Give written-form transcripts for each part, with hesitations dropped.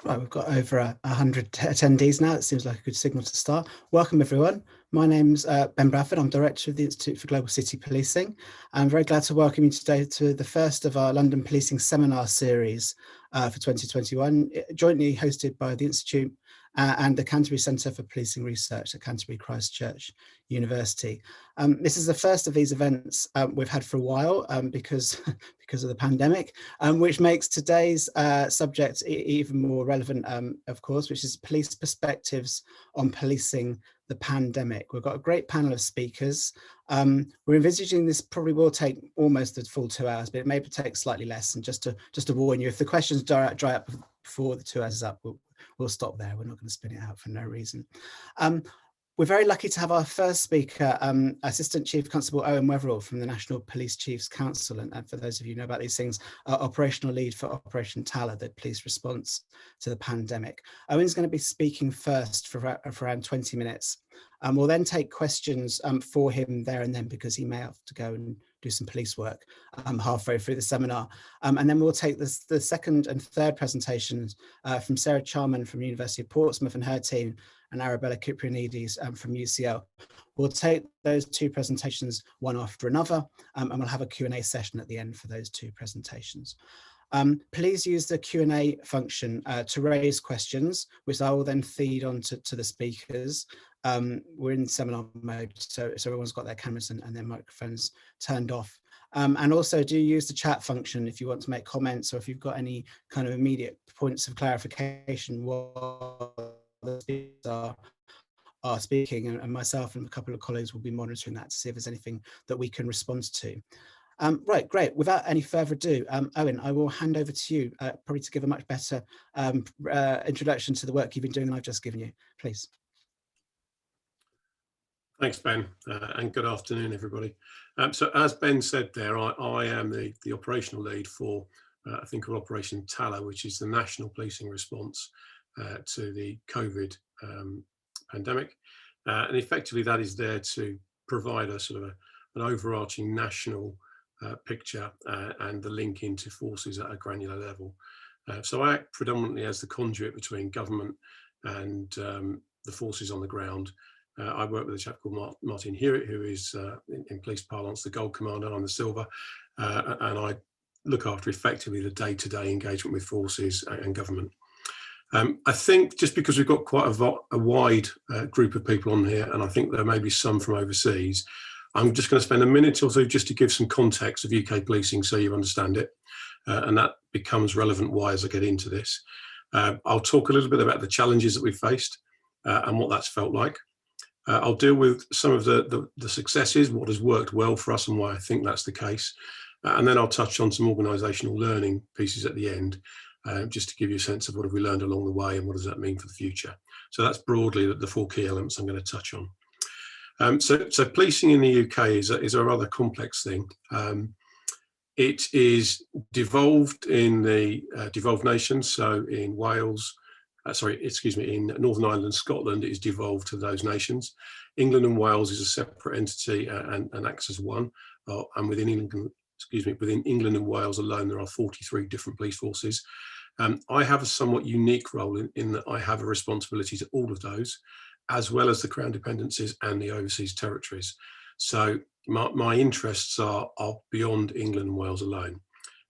Right, we've got over 100 attendees now. It seems like a good signal to start. Welcome, everyone. My name's Ben Bradford. I'm Director of the Institute for Global City Policing. I'm very glad to welcome you today to the first of our London Policing Seminar series for 2021, jointly hosted by the Institute and the Canterbury Centre for Policing Research at Canterbury Christ Church University. This is the first of these events we've had for a while because of the pandemic, which makes today's subject even more relevant, of course, which is police perspectives on policing the pandemic. We've got a great panel of speakers. We're envisaging this probably will take almost the full 2 hours, but it may take slightly less. And just to warn you, if the questions dry up before the 2 hours is up, we'll stop there. We're not going to spin it out for no reason. We're very lucky to have our first speaker, Assistant Chief Constable Owen Weatherill from the National Police Chiefs Council. And for those of you who know about these things, operational lead for Operation Tala, the police response to the pandemic. Owen's going to be speaking first for around 20 minutes. We'll then take questions for him there and then, because he may have to go and do some police work halfway through the seminar. And then we'll take the second and third presentations from Sarah Charman from University of Portsmouth and her team, and Arabella Ciprianides from UCL. We'll take those two presentations one after another, and we'll have a Q&A session at the end for those two presentations. Please use the Q&A function to raise questions, which I will then feed on to the speakers. We're in seminar mode, so everyone's got their cameras and their microphones turned off. And also do use the chat function if you want to make comments, or if you've got any kind of immediate points of clarification while the speakers are speaking, and myself and a couple of colleagues will be monitoring that to see if there's anything that we can respond to. Right, great. Without any further ado, Owen, I will hand over to you, probably to give a much better introduction to the work you've been doing than I've just given you, please. Thanks, Ben, and good afternoon, everybody. So as Ben said there, I am the operational lead for I think of Operation Tala, which is the national policing response to the COVID pandemic. And effectively that is there to provide a sort of an overarching national picture and the link into forces at a granular level. So I act predominantly as the conduit between government and the forces on the ground. I work with a chap called Martin Hewitt, who is, in police parlance, the gold commander. I'm the silver, and I look after effectively the day-to-day engagement with forces and government. I think just because we've got quite a wide group of people on here, and I think there may be some from overseas, I'm just going to spend a minute or two just to give some context of UK policing so you understand it, and that becomes relevant why as I get into this. I'll talk a little bit about the challenges that we've faced and what that's felt like. I'll deal with some of the successes, what has worked well for us and why I think that's the case. And then I'll touch on some organisational learning pieces at the end, just to give you a sense of what have we learned along the way and what does that mean for the future. So that's broadly the four key elements I'm going to touch on. So policing in the UK is a rather complex thing. It is devolved in the devolved nations, so in Wales, in Northern Ireland and Scotland, it is devolved to those nations. England and Wales is a separate entity and acts as one. And within England and Wales alone, there are 43 different police forces. I have a somewhat unique role in that I have a responsibility to all of those, as well as the Crown dependencies and the overseas territories. So my interests are beyond England and Wales alone.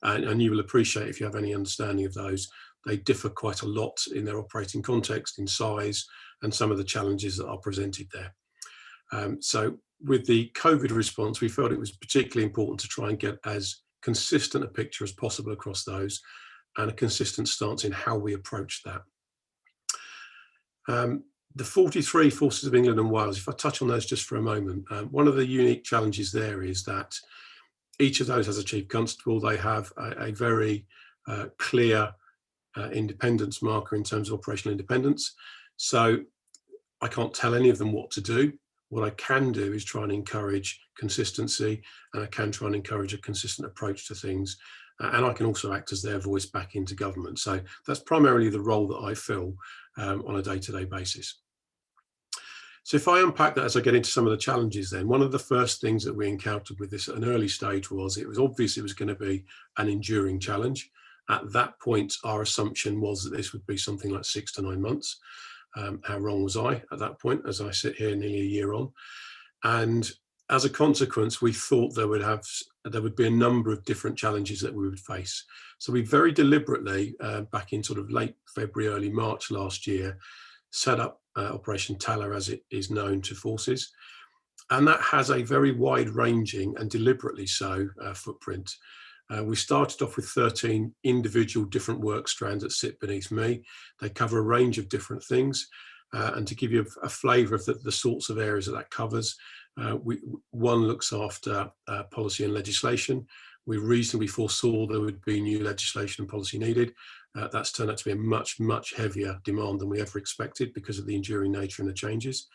And you will appreciate, if you have any understanding of those, they differ quite a lot in their operating context, in size, and some of the challenges that are presented there. So with the COVID response, we felt it was particularly important to try and get as consistent a picture as possible across those, and a consistent stance in how we approach that. The 43 forces of England and Wales, if I touch on those just for a moment, one of the unique challenges there is that each of those has a chief constable. They have a very clear independence marker in terms of operational independence. So I can't tell any of them what to do. What I can do is try and encourage consistency, and I can try and encourage a consistent approach to things. And I can also act as their voice back into government. So that's primarily the role that I fill on a day-to-day basis. So if I unpack that as I get into some of the challenges, then one of the first things that we encountered with this at an early stage was it was obvious it was going to be an enduring challenge. At that point, our assumption was that this would be something like 6 to 9 months. How wrong was I at that point, as I sit here nearly a year on? And as a consequence, we thought there would be a number of different challenges that we would face. So we very deliberately, back in sort of late February, early March last year, set up Operation Tala, as it is known to forces. And that has a very wide-ranging, and deliberately so, footprint. We started off with 13 individual different work strands that sit beneath me. They cover a range of different things. And to give you a flavour of the sorts of areas that covers, one looks after policy and legislation. We reasonably foresaw there would be new legislation and policy needed. That's turned out to be a much, much heavier demand than we ever expected because of the enduring nature and the changes.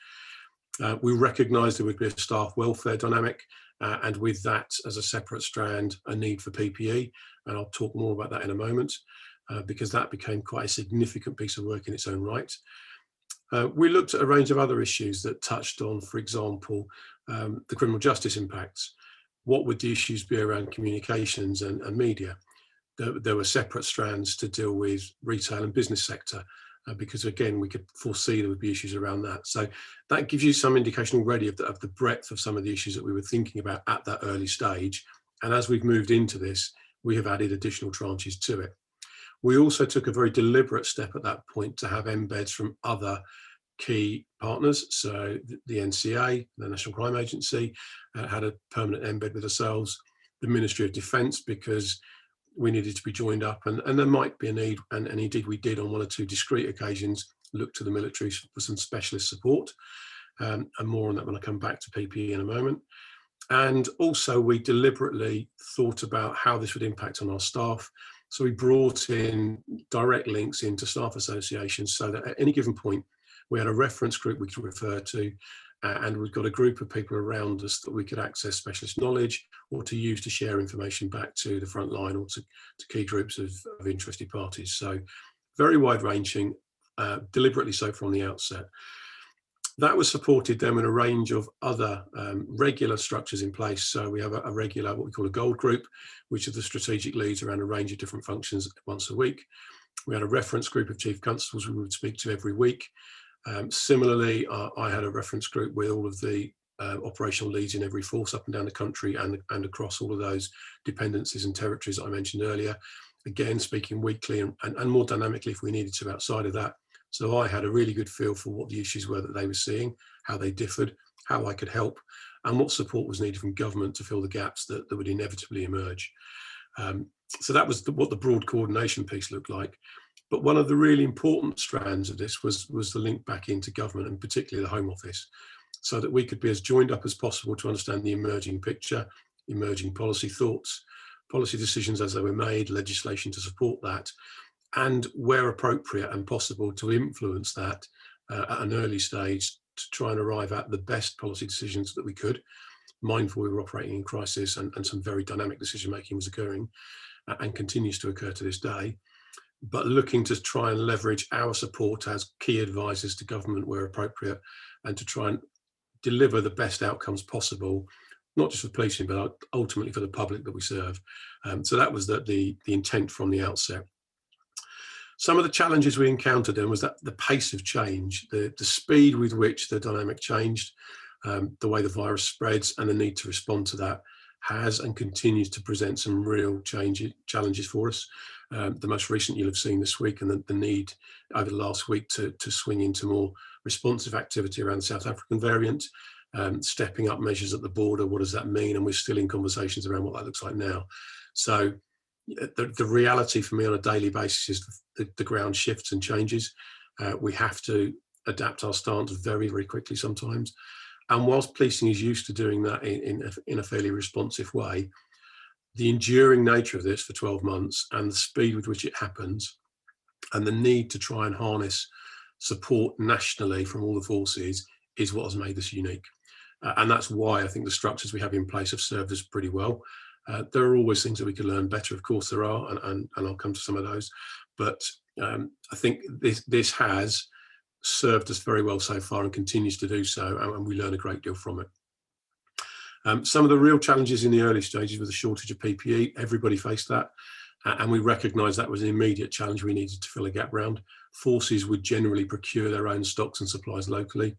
We recognised there would be a staff welfare dynamic, and with that, as a separate strand, a need for PPE. And I'll talk more about that in a moment, because that became quite a significant piece of work in its own right. We looked at a range of other issues that touched on, for example, the criminal justice impacts. What would the issues be around communications and media? There were separate strands to deal with retail and business sector, because again, we could foresee there would be issues around that. So that gives you some indication already of the breadth of some of the issues that we were thinking about at that early stage. And as we've moved into this, we have added additional tranches to it. We also took a very deliberate step at that point to have embeds from other key partners. So the NCA, the National Crime Agency, had a permanent embed with ourselves, the Ministry of Defence, because we needed to be joined up, and there might be a need, and indeed we did on one or two discrete occasions, look to the military for some specialist support, and more on that when I come back to PPE in a moment. And also we deliberately thought about how this would impact on our staff. So we brought in direct links into staff associations so that at any given point, we had a reference group we could refer to, and we've got a group of people around us that we could access specialist knowledge or to use to share information back to the front line or to key groups of interested parties. So very wide-ranging, deliberately so from the outset. That was supported then with a range of other regular structures in place. So we have a regular, what we call a gold group, which are the strategic leads around a range of different functions once a week. We had a reference group of chief constables we would speak to every week. Similarly, I had a reference group with all of the operational leads in every force up and down the country and across all of those dependencies and territories that I mentioned earlier. Again, speaking weekly and more dynamically if we needed to outside of that. So I had a really good feel for what the issues were that they were seeing, how they differed, how I could help, and what support was needed from government to fill the gaps that would inevitably emerge. So that was what the broad coordination piece looked like. But one of the really important strands of this was the link back into government, and particularly the Home Office, so that we could be as joined up as possible to understand the emerging picture, emerging policy thoughts, policy decisions as they were made, legislation to support that, and where appropriate and possible to influence that at an early stage to try and arrive at the best policy decisions that we could, mindful we were operating in crisis and some very dynamic decision making was occurring and continues to occur to this day, but looking to try and leverage our support as key advisors to government where appropriate and to try and deliver the best outcomes possible, not just for policing, but ultimately for the public that we serve. So that was the intent from the outset. Some of the challenges we encountered then was that the pace of change, the speed with which the dynamic changed, the way the virus spreads and the need to respond to that has and continues to present some real challenges for us. The most recent you'll have seen this week, and the need over the last week to swing into more responsive activity around the South African variant, stepping up measures at the border. What does that mean? And we're still in conversations around what that looks like now. So the reality for me on a daily basis is the ground shifts and changes. We have to adapt our stance very, very quickly sometimes. And whilst policing is used to doing that in a fairly responsive way, the enduring nature of this for 12 months and the speed with which it happens and the need to try and harness support nationally from all the forces is what has made this unique. And that's why I think the structures we have in place have served us pretty well. There are always things that we could learn better, of course there are, and I'll come to some of those. But I think this has served us very well so far and continues to do so, and we learn a great deal from it. Some of the real challenges in the early stages were the shortage of PPE. Everybody faced that. And we recognised that was an immediate challenge we needed to fill a gap around. Forces would generally procure their own stocks and supplies locally.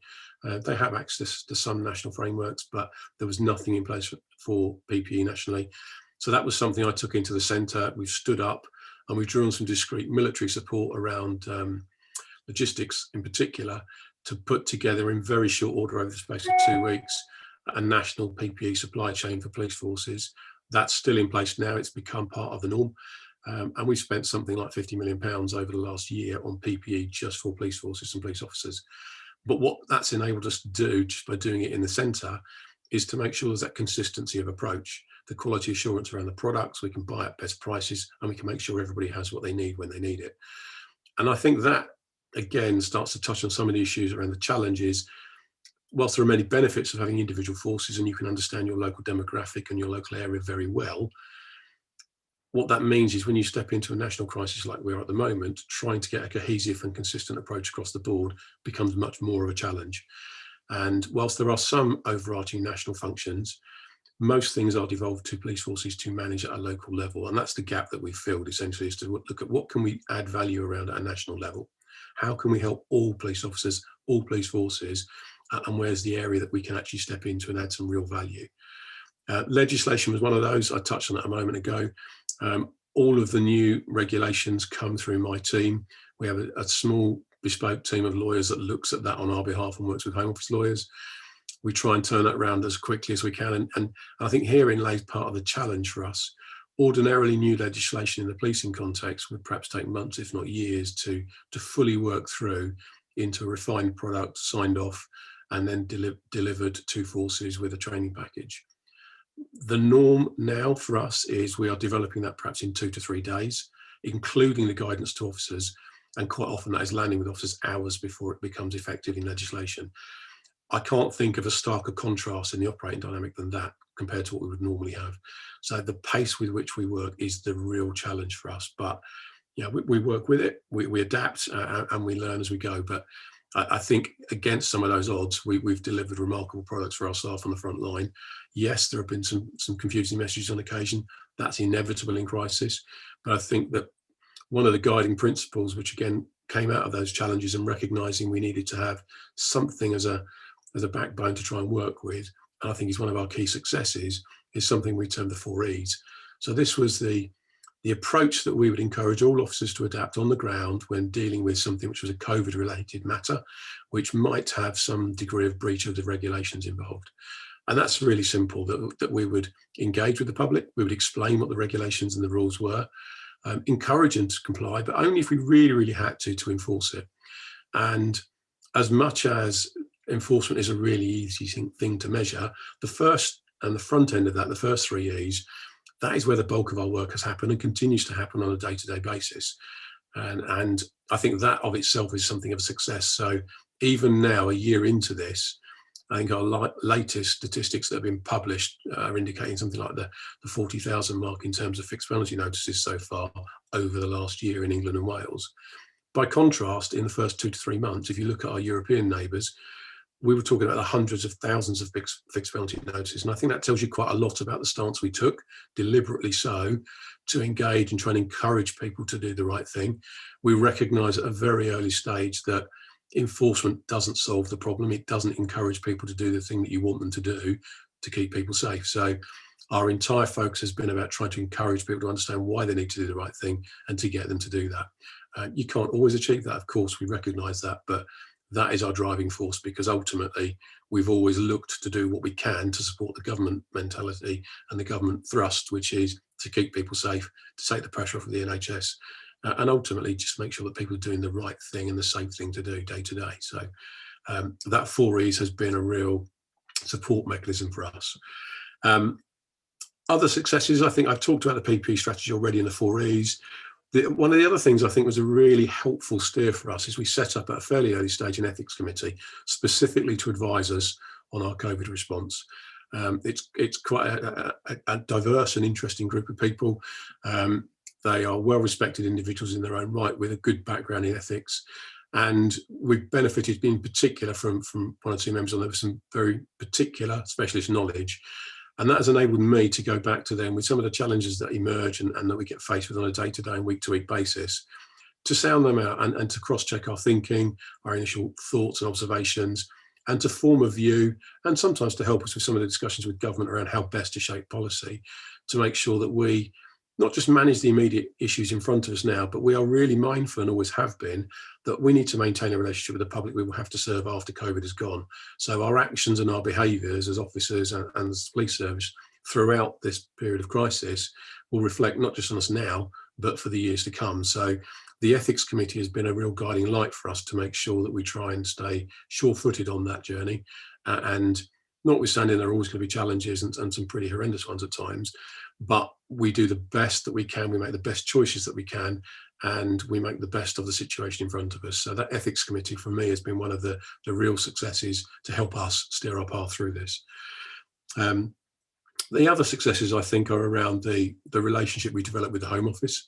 They have access to some national frameworks, but there was nothing in place for PPE nationally. So that was something I took into the centre. We've stood up and we've drawn some discrete military support around logistics in particular, to put together in very short order over the space of 2 weeks a national PPE supply chain for police forces. That's still in place now. It's become part of the norm. And we spent something like £50 million over the last year on PPE just for police forces and police officers. But what that's enabled us to do, just by doing it in the centre, is to make sure there's that consistency of approach, the quality assurance around the products, we can buy at best prices, and we can make sure everybody has what they need when they need it. And I think that, again, starts to touch on some of the issues around the challenges. Whilst there are many benefits of having individual forces and you can understand your local demographic and your local area very well, what that means is when you step into a national crisis like we are at the moment, trying to get a cohesive and consistent approach across the board becomes much more of a challenge. And whilst there are some overarching national functions, most things are devolved to police forces to manage at a local level. And that's the gap that we've filled, essentially, is to look at what can we add value around at a national level. How can we help all police officers, all police forces, and where's the area that we can actually step into and add some real value? Legislation was one of those. I touched on that a moment ago. All of the new regulations come through my team. We have a small bespoke team of lawyers that looks at that on our behalf and works with Home Office lawyers. We try and turn that around as quickly as we can. And I think herein lays part of the challenge for us. Ordinarily, new legislation in the policing context would perhaps take months, if not years, to fully work through into a refined product, signed off, and then delivered to forces with a training package. The norm now for us is we are developing that perhaps in 2 to 3 days, including the guidance to officers, and quite often that is landing with officers hours before it becomes effective in legislation. I can't think of a starker contrast in the operating dynamic than that compared to what we would normally have. So the pace with which we work is the real challenge for us. But yeah, we work with it, we adapt, and we learn as we go. But I think against some of those odds, we've delivered remarkable products for our staff on the front line. Yes, there have been some confusing messages on occasion. That's inevitable in crisis. But I think that one of the guiding principles, which again came out of those challenges and recognising we needed to have something as a backbone to try and work with, and I think is one of our key successes, is something we term the 4 E's. So this was the approach that we would encourage all officers to adapt on the ground when dealing with something which was a COVID-related matter, which might have some degree of breach of the regulations involved. And that's really simple, that we would engage with the public, we would explain what the regulations and the rules were, encourage them to comply, but only if we really, really had to enforce it. And as much as enforcement is a really easy thing to measure, the first and the front end of that, the first 3 E's, that is where the bulk of our work has happened and continues to happen on a day-to-day basis. And I think that of itself is something of a success. So even now, a year into this, I think our latest statistics that have been published are indicating something like the 40,000 mark in terms of fixed penalty notices so far over the last year in England and Wales. By contrast, in the first 2 to 3 months, if you look at our European neighbours, we were talking about the hundreds of thousands of fixed penalty notices. And I think that tells you quite a lot about the stance we took, deliberately so, to engage and try and encourage people to do the right thing. We recognise at a very early stage that enforcement doesn't solve the problem. It doesn't encourage people to do the thing that you want them to do to keep people safe. So our entire focus has been about trying to encourage people to understand why they need to do the right thing and to get them to do that. You can't always achieve that, of course, we recognise that, but that is our driving force, because ultimately we've always looked to do what we can to support the government mentality and the government thrust, which is to keep people safe, to take the pressure off of the NHS, and ultimately just make sure that people are doing the right thing and the safe thing to do day to day. So that 4 E's has been a real support mechanism for us. Other successes, I think I've talked about the PP strategy already in the 4 E's. One of the other things I think was a really helpful steer for us is we set up at a fairly early stage an ethics committee specifically to advise us on our COVID response. It's quite a diverse and interesting group of people. They are well-respected individuals in their own right with a good background in ethics. And we've benefited in particular from one or two members on there with some very particular specialist knowledge. And that has enabled me to go back to them with some of the challenges that emerge and that we get faced with on a day-to-day and week-to-week basis, to sound them out and to cross-check our thinking, our initial thoughts and observations, and to form a view, and sometimes to help us with some of the discussions with government around how best to shape policy, to make sure that we not just manage the immediate issues in front of us now, but we are really mindful, and always have been, that we need to maintain a relationship with the public we will have to serve after COVID is gone. So our actions and our behaviours as officers and as police service throughout this period of crisis will reflect not just on us now, but for the years to come. So the Ethics Committee has been a real guiding light for us to make sure that we try and stay sure-footed on that journey. And notwithstanding, there are always going to be challenges and some pretty horrendous ones at times, but we do the best that we can, we make the best choices that we can, and we make the best of the situation in front of us. So that Ethics Committee for me has been one of the real successes to help us steer our path through this. The other successes, I think, are around the relationship we developed with the Home Office.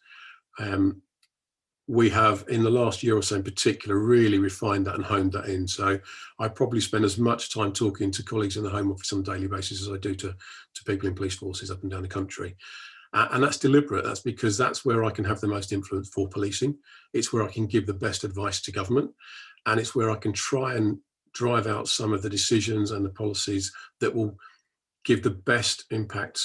We have, in the last year or so in particular, really refined that and honed that in. So I probably spend as much time talking to colleagues in the Home Office on a daily basis as I do to people in police forces up and down the country. And that's deliberate. That's because that's where I can have the most influence for policing. It's where I can give the best advice to government. And it's where I can try and drive out some of the decisions and the policies that will give the best impact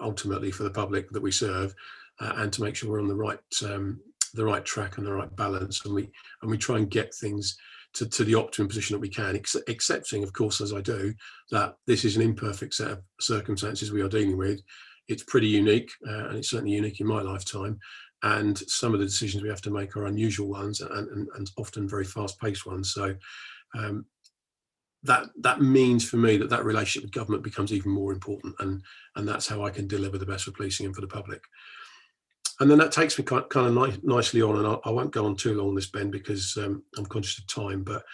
ultimately for the public that we serve, and to make sure we're on the right track and the right balance, and we try and get things to the optimum position that we can, accepting, of course, as I do, that this is an imperfect set of circumstances we are dealing with. It's pretty unique, and it's certainly unique in my lifetime, and some of the decisions we have to make are unusual ones and often very fast-paced ones. So that means for me that relationship with government becomes even more important, and that's how I can deliver the best for policing and for the public. And then that takes me kind of nicely on, and I won't go on too long on this, Ben, because I'm conscious of time, but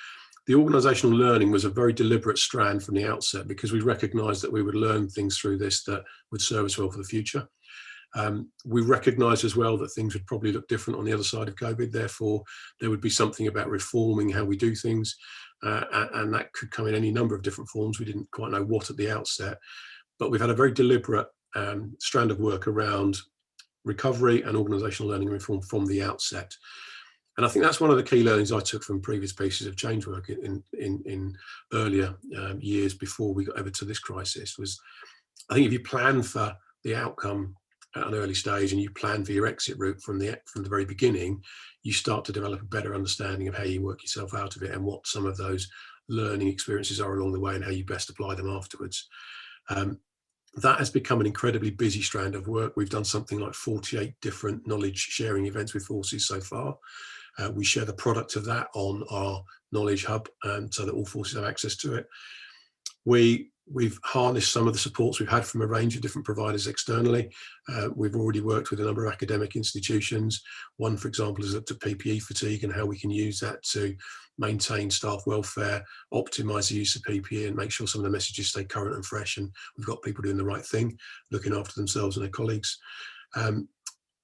the organisational learning was a very deliberate strand from the outset, because we recognised that we would learn things through this that would serve us well for the future. We recognised as well that things would probably look different on the other side of COVID, therefore there would be something about reforming how we do things, and that could come in any number of different forms. We didn't quite know what at the outset, but we've had a very deliberate strand of work around recovery and organisational learning reform from the outset. And I think that's one of the key learnings I took from previous pieces of change work in earlier years before we got over to this crisis. Was, I think if you plan for the outcome at an early stage and you plan for your exit route from the very beginning, you start to develop a better understanding of how you work yourself out of it and what some of those learning experiences are along the way and how you best apply them afterwards. That has become an incredibly busy strand of work. We've done something like 48 different knowledge sharing events with forces so far. We share the product of that on our knowledge hub, so that all forces have access to it. We've harnessed some of the supports we've had from a range of different providers externally. We've already worked with a number of academic institutions. One, for example, has looked at PPE fatigue and how we can use that to maintain staff welfare, optimise the use of PPE and make sure some of the messages stay current and fresh, and we've got people doing the right thing, looking after themselves and their colleagues.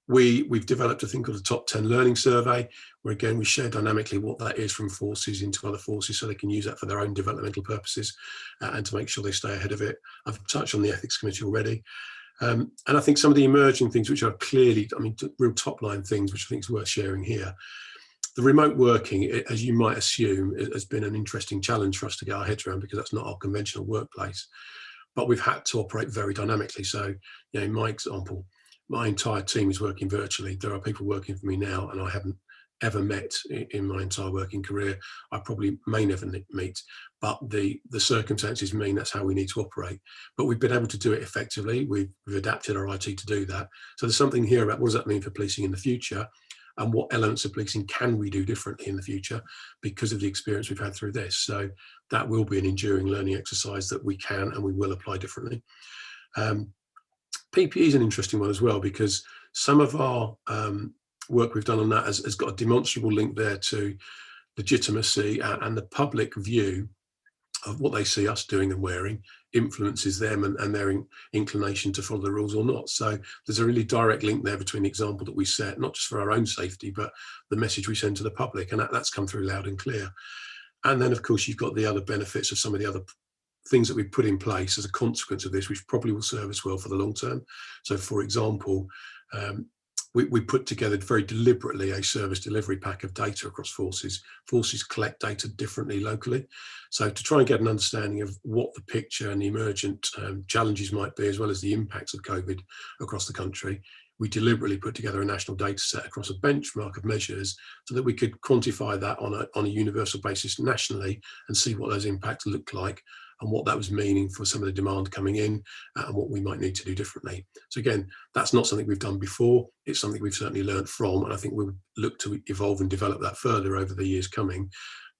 We've developed a thing called the Top 10 Learning Survey, where again we share dynamically what that is from forces into other forces so they can use that for their own developmental purposes and to make sure they stay ahead of it. I've touched on the Ethics Committee already. And I think some of the emerging things which are clearly, I mean, real top line things which I think is worth sharing here. The remote working, as you might assume, has been an interesting challenge for us to get our heads around, because that's not our conventional workplace. But we've had to operate very dynamically. So, you know, in my example, my entire team is working virtually. There are people working for me now, and I haven't ever met in my entire working career. I probably may never meet, but the circumstances mean that's how we need to operate. But we've been able to do it effectively. We've adapted our IT to do that. So there's something here about what does that mean for policing in the future, and what elements of policing can we do differently in the future because of the experience we've had through this. So that will be an enduring learning exercise that we can and we will apply differently. PPE is an interesting one as well, because some of our work we've done on that has got a demonstrable link there to legitimacy, and the public view of what they see us doing and wearing influences them and their inclination to follow the rules or not. So there's a really direct link there between the example that we set, not just for our own safety, but the message we send to the public, and that's come through loud and clear. And then, of course, you've got the other benefits of some of the other things that we've put in place as a consequence of this, which probably will serve us well for the long term. So, for example, we put together very deliberately a service delivery pack of data across forces. Forces collect data differently locally. So to try and get an understanding of what the picture and the emergent challenges might be, as well as the impacts of COVID across the country, we deliberately put together a national data set across a benchmark of measures so that we could quantify that on a universal basis nationally and see what those impacts look like and what that was meaning for some of the demand coming in and what we might need to do differently. So again, that's not something we've done before. It's something we've certainly learned from, and I think we'll look to evolve and develop that further over the years coming,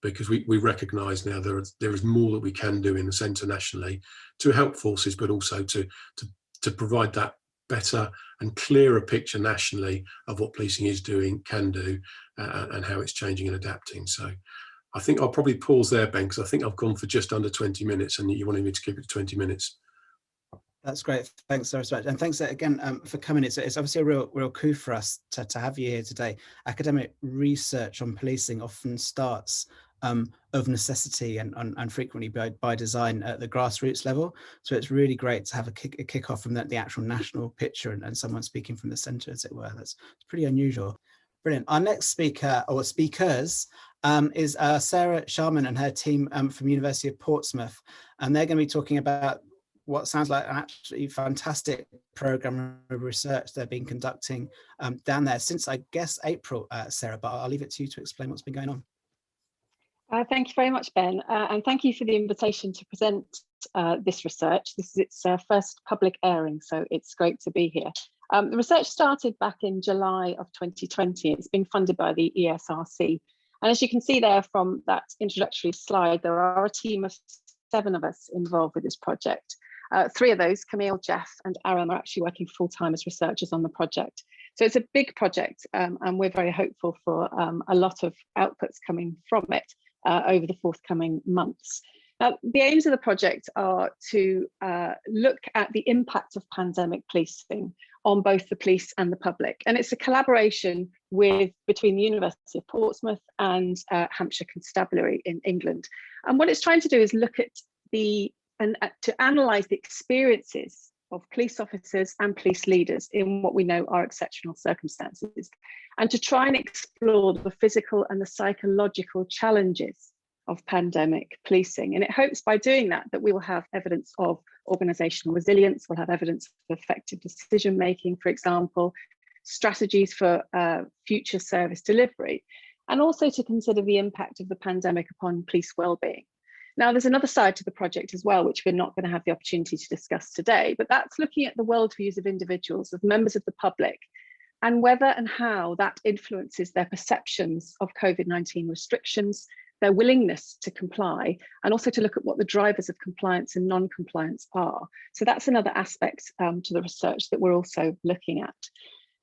because we recognise now there is more that we can do in the centre nationally to help forces, but also to provide that better and clearer picture nationally of what policing is doing, can do, and how it's changing and adapting. So I think I'll probably pause there, Ben, because I think I've gone for just under 20 minutes and you wanted me to keep it to 20 minutes. That's great. Thanks so much. And thanks again for coming. It's obviously a real coup for us to have you here today. Academic research on policing often starts of necessity and frequently by design at the grassroots level. So it's really great to have a kick-off from the actual national picture and someone speaking from the centre, as it were. It's pretty unusual. Brilliant. Our next speaker, or speakers, is Sarah Sharman and her team from University of Portsmouth. And they're going to be talking about what sounds like an absolutely fantastic program of research they've been conducting down there since, I guess, April, Sarah, but I'll leave it to you to explain what's been going on. Thank you very much, Ben, and thank you for the invitation to present this research. This is its first public airing, so it's great to be here. The research started back in July of 2020. It's been funded by the ESRC. And as you can see there from that introductory slide, there are a team of 7 of us involved with this project. 3 of those, Camille, Geoff and Aaron, are actually working full-time as researchers on the project. So it's a big project and we're very hopeful for a lot of outputs coming from it over the forthcoming months. The aims of the project are to look at the impact of pandemic policing on both the police and the public. And it's a collaboration between the University of Portsmouth and Hampshire Constabulary in England. And what it's trying to do is look at to analyse the experiences of police officers and police leaders in what we know are exceptional circumstances, and to try and explore the physical and the psychological challenges of pandemic policing. And it hopes by doing that we will have evidence of organisational resilience, we'll have evidence of effective decision making, for example, strategies for future service delivery, and also to consider the impact of the pandemic upon police wellbeing. Now, there's another side to the project as well, which we're not going to have the opportunity to discuss today, but that's looking at the worldviews of individuals, of members of the public, and whether and how that influences their perceptions of COVID-19 restrictions, their willingness to comply, and also to look at what the drivers of compliance and non-compliance are. So that's another aspect to the research that we're also looking at.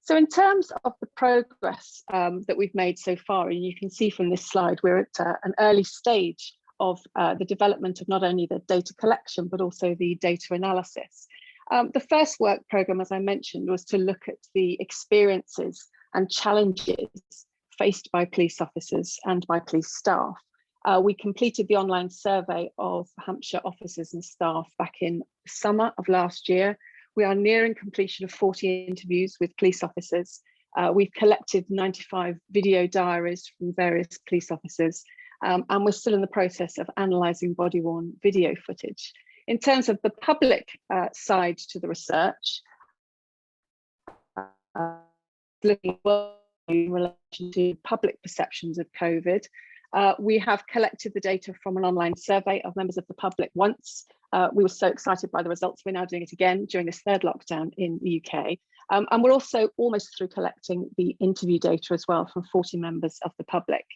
So in terms of the progress that we've made so far, and you can see from this slide, we're at an early stage of the development of not only the data collection, but also the data analysis. The first work programme, as I mentioned, was to look at the experiences and challenges faced by police officers and by police staff. We completed the online survey of Hampshire officers and staff back in the summer of last year. We are nearing completion of 40 interviews with police officers. We've collected 95 video diaries from various police officers, and we're still in the process of analysing body-worn video footage. In terms of the public side to the research, looking in relation to public perceptions of COVID, we have collected the data from an online survey of members of the public once. We were so excited by the results, we're now doing it again during this 3rd lockdown in the UK. And we're also almost through collecting the interview data as well from 40 members of the public.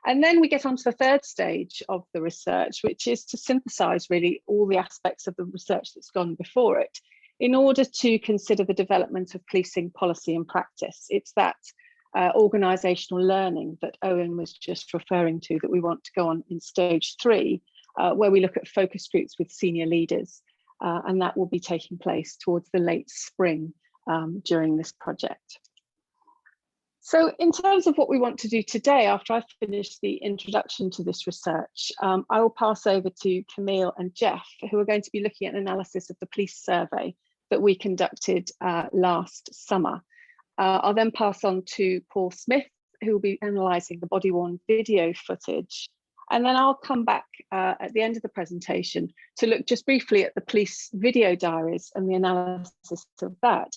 And then we get on to the 3rd stage of the research, which is to synthesize really all the aspects of the research that's gone before it in order to consider the development of policing policy and practice. It's that organisational learning that Owen was just referring to that we want to go on in stage 3, where we look at focus groups with senior leaders, and that will be taking place towards the late spring during this project. So in terms of what we want to do today, after I've finished the introduction to this research, I will pass over to Camille and Geoff, who are going to be looking at an analysis of the police survey that we conducted last summer. I'll then pass on to Paul Smith, who will be analysing the body-worn video footage. And then I'll come back at the end of the presentation to look just briefly at the police video diaries and the analysis of that.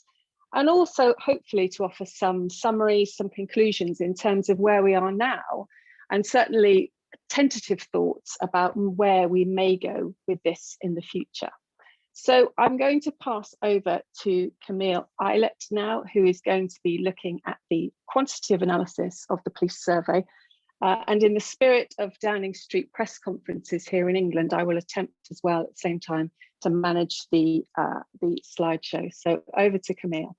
And also hopefully to offer some summaries, some conclusions in terms of where we are now, and certainly tentative thoughts about where we may go with this in the future. So I'm going to pass over to Camille Ilett now, who is going to be looking at the quantitative analysis of the police survey. And in the spirit of Downing Street press conferences here in England, I will attempt as well at the same time to manage the slideshow. So over to Camille.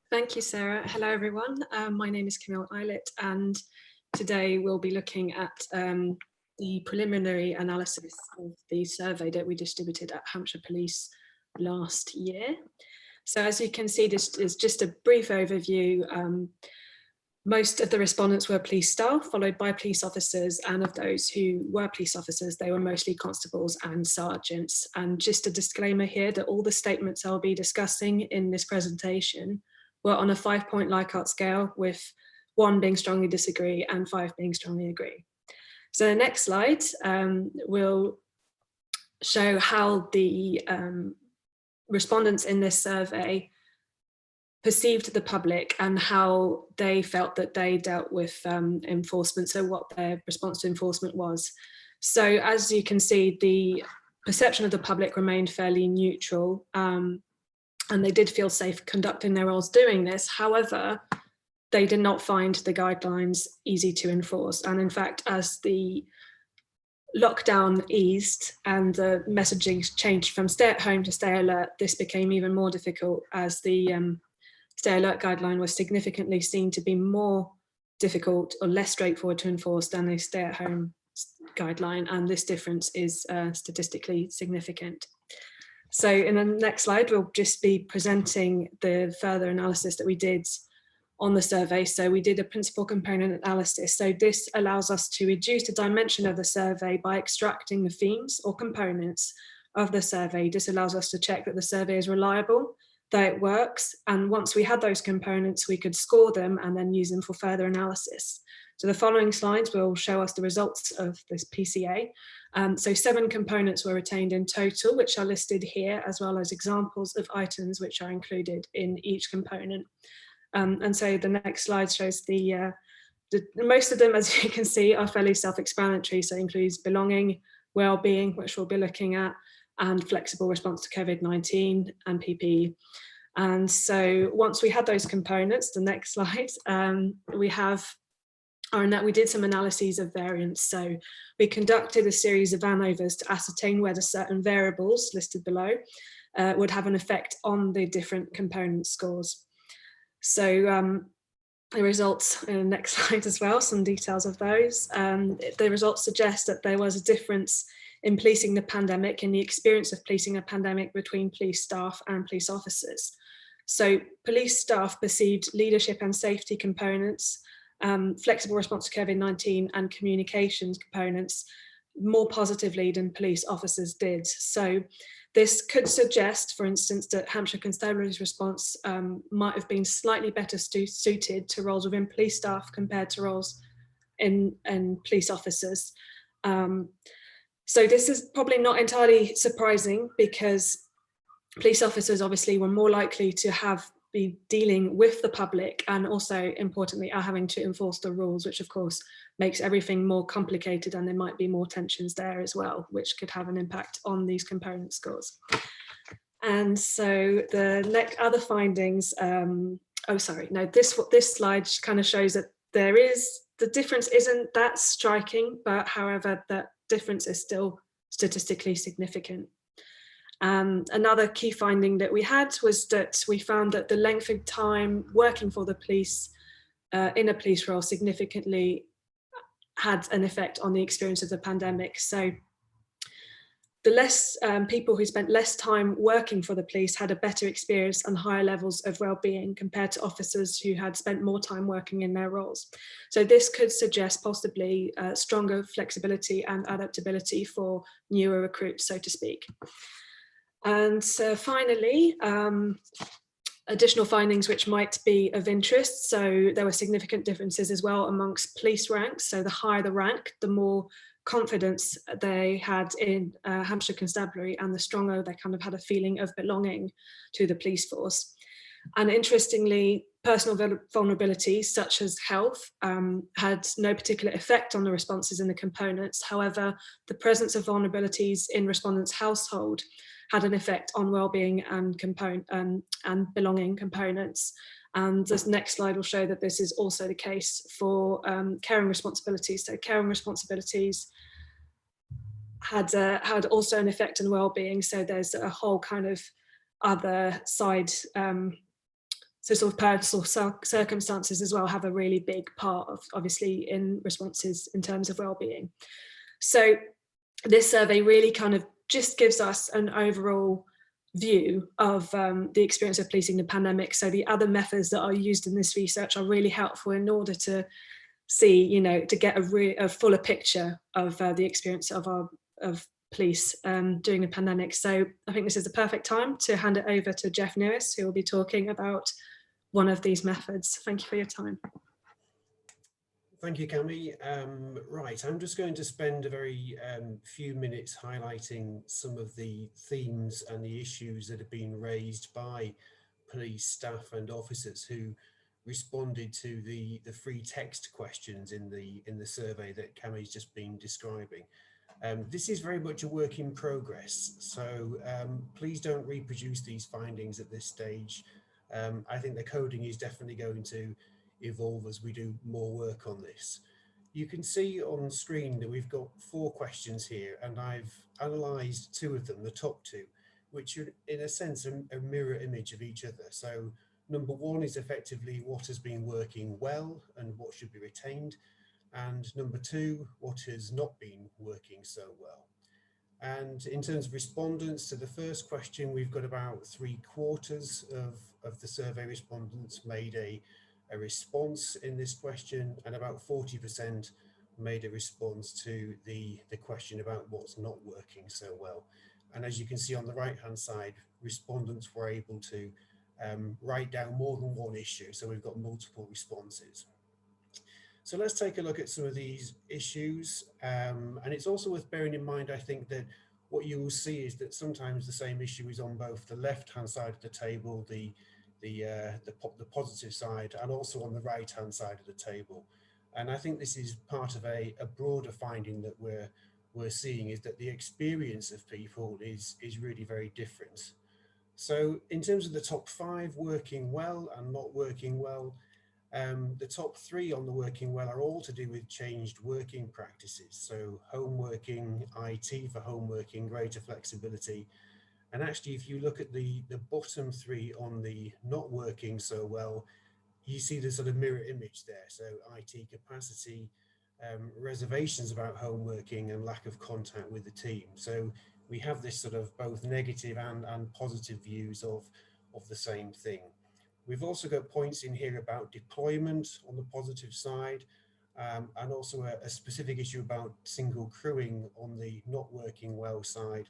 Thank you, Sarah. Hello, everyone. My name is Camille Ilett, and today we'll be looking at the preliminary analysis of the survey that we distributed at Hampshire Police last year. So as you can see, this is just a brief overview. Most of the respondents were police staff, followed by police officers, and of those who were police officers, they were mostly constables and sergeants. And just a disclaimer here that all the statements I'll be discussing in this presentation were on a 5-point Likert scale, with 1 being strongly disagree and 5 being strongly agree. So the next slide will show how the respondents in this survey perceived the public and how they felt that they dealt with enforcement, so what their response to enforcement was. So as you can see, the perception of the public remained fairly neutral, and they did feel safe conducting their roles doing this. However, they did not find the guidelines easy to enforce. And in fact, as the lockdown eased and the messaging changed from stay at home to stay alert, this became even more difficult, as the stay alert guideline was significantly seen to be more difficult or less straightforward to enforce than the stay at home guideline, and this difference is statistically significant. So in the next slide, we'll just be presenting the further analysis that we did on the survey. So we did a principal component analysis. So this allows us to reduce the dimension of the survey by extracting the themes or components of the survey. This allows us to check that the survey is reliable, that it works, and once we had those components, we could score them and then use them for further analysis. So the following slides will show us the results of this PCA. So 7 components were retained in total, which are listed here, as well as examples of items which are included in each component. And so the next slide shows the most of them, as you can see, are fairly self-explanatory. So it includes belonging, well-being, which we'll be looking at, and flexible response to COVID-19 and PPE. And so once we had those components, the next slide, we did some analyses of variance. So we conducted a series of ANOVAs to ascertain whether certain variables listed below would have an effect on the different component scores. So the results in the next slide as well, some details of those. The results suggest that there was a difference in policing the pandemic, in the experience of policing a pandemic between police staff and police officers. So police staff perceived leadership and safety components, flexible response to COVID-19 and communications components more positively than police officers did. So this could suggest, for instance, that Hampshire Constabulary's response might have been slightly better suited to roles within police staff compared to roles in police officers. So this is probably not entirely surprising, because police officers obviously were more likely to be dealing with the public, and also importantly are having to enforce the rules, which of course makes everything more complicated, and there might be more tensions there as well, which could have an impact on these component scores. And so the other findings, this slide kind of shows that the difference isn't that striking, but however, that difference is still statistically significant. Another key finding that we had was that we found that the length of time working for the police in a police role significantly had an effect on the experience of the pandemic. So the less people who spent less time working for the police had a better experience and higher levels of well-being compared to officers who had spent more time working in their roles. So this could suggest possibly stronger flexibility and adaptability for newer recruits, so to speak. And so finally, additional findings which might be of interest. So there were significant differences as well amongst police ranks. So the higher the rank, the more confidence they had in Hampshire Constabulary, and the stronger they kind of had a feeling of belonging to the police force. And interestingly, personal vulnerabilities such as health had no particular effect on the responses in the components. However, the presence of vulnerabilities in respondents' household had an effect on well-being and belonging components. And this next slide will show that this is also the case for caring responsibilities. So caring responsibilities had also an effect on well-being. So there's a whole kind of other side, so sort of personal circumstances as well have a really big part of, obviously, in responses in terms of well-being. So this survey really kind of just gives us an overall view of the experience of policing the pandemic. So the other methods that are used in this research are really helpful in order to see, you know, to get a fuller picture of the experience of police during the pandemic. So I think this is the perfect time to hand it over to Geoff Newiss, who will be talking about one of these methods. Thank you for your time. Thank you, Camille. Right, I'm just going to spend a very few minutes highlighting some of the themes and the issues that have been raised by police staff and officers who responded to the free text questions in the survey that Camille's just been describing. This is very much a work in progress, so please don't reproduce these findings at this stage. I think the coding is definitely going to evolve as we do more work on this. You can see on screen that we've got 4 questions here, and I've analysed 2 of them, the top 2, which are in a sense a mirror image of each other. So number 1 is effectively what has been working well and what should be retained, and number 2, what has not been working so well. And in terms of respondents to the first question, we've got about 3/4 of the survey respondents made a response in this question, and about 40% made a response to the question about what's not working so well. And as you can see on the right hand side, respondents were able to write down more than one issue, so we've got multiple responses. So let's take a look at some of these issues, and it's also worth bearing in mind, I think, that what you will see is that sometimes the same issue is on both the left hand side of the table, the positive side, and also on the right hand side of the table. And I think this is part of a broader finding that we're seeing, is that the experience of people is really very different. So in terms of the top 5 working well and not working well, the top 3 on the working well are all to do with changed working practices. So home working, IT for home working, greater flexibility. And actually, if you look at the bottom 3 on the not working so well, you see the sort of mirror image there. So IT capacity, reservations about home working, and lack of contact with the team. So we have this sort of both negative and positive views of the same thing. We've also got points in here about deployment on the positive side, and also a specific issue about single crewing on the not working well side,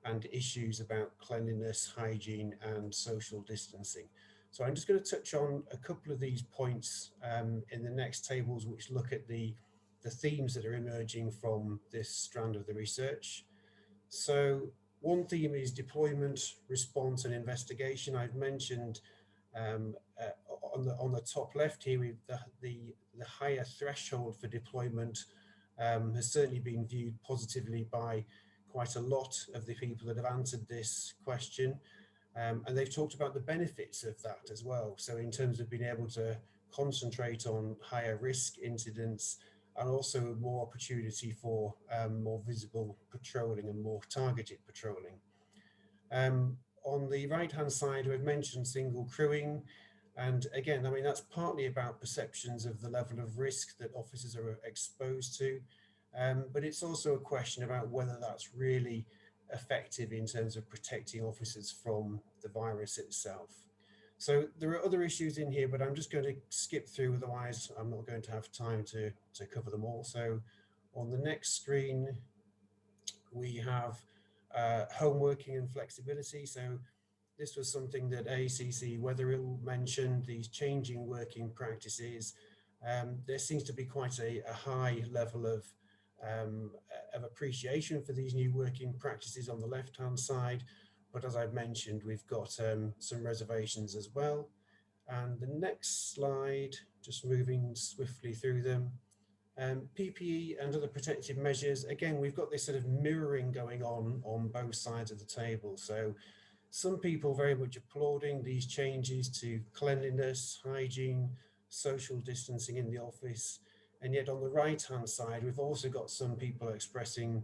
and issues about cleanliness, hygiene, and social distancing. So I'm just going to touch on a couple of these points in the next tables, which look at the themes that are emerging from this strand of the research. So one theme is deployment, response, and investigation. I've mentioned on the top left here, the higher threshold for deployment has certainly been viewed positively by quite a lot of the people that have answered this question, and they've talked about the benefits of that as well. So in terms of being able to concentrate on higher risk incidents, and also more opportunity for more visible patrolling and more targeted patrolling. On the right hand side, we've mentioned single crewing, and again, I mean, that's partly about perceptions of the level of risk that officers are exposed to, but it's also a question about whether that's really effective in terms of protecting officers from the virus itself. So there are other issues in here, but I'm just going to skip through, otherwise I'm not going to have time to cover them all. So on the next screen, we have home working and flexibility. So this was something that ACC Weatherill mentioned, these changing working practices. There seems to be quite a high level of appreciation for these new working practices on the left-hand side. But as I've mentioned, we've got some reservations as well. And the next slide, just moving swiftly through them. PPE and other protective measures. Again, we've got this sort of mirroring going on both sides of the table. So some people very much applauding these changes to cleanliness, hygiene, social distancing in the office. And yet on the right-hand side, we've also got some people expressing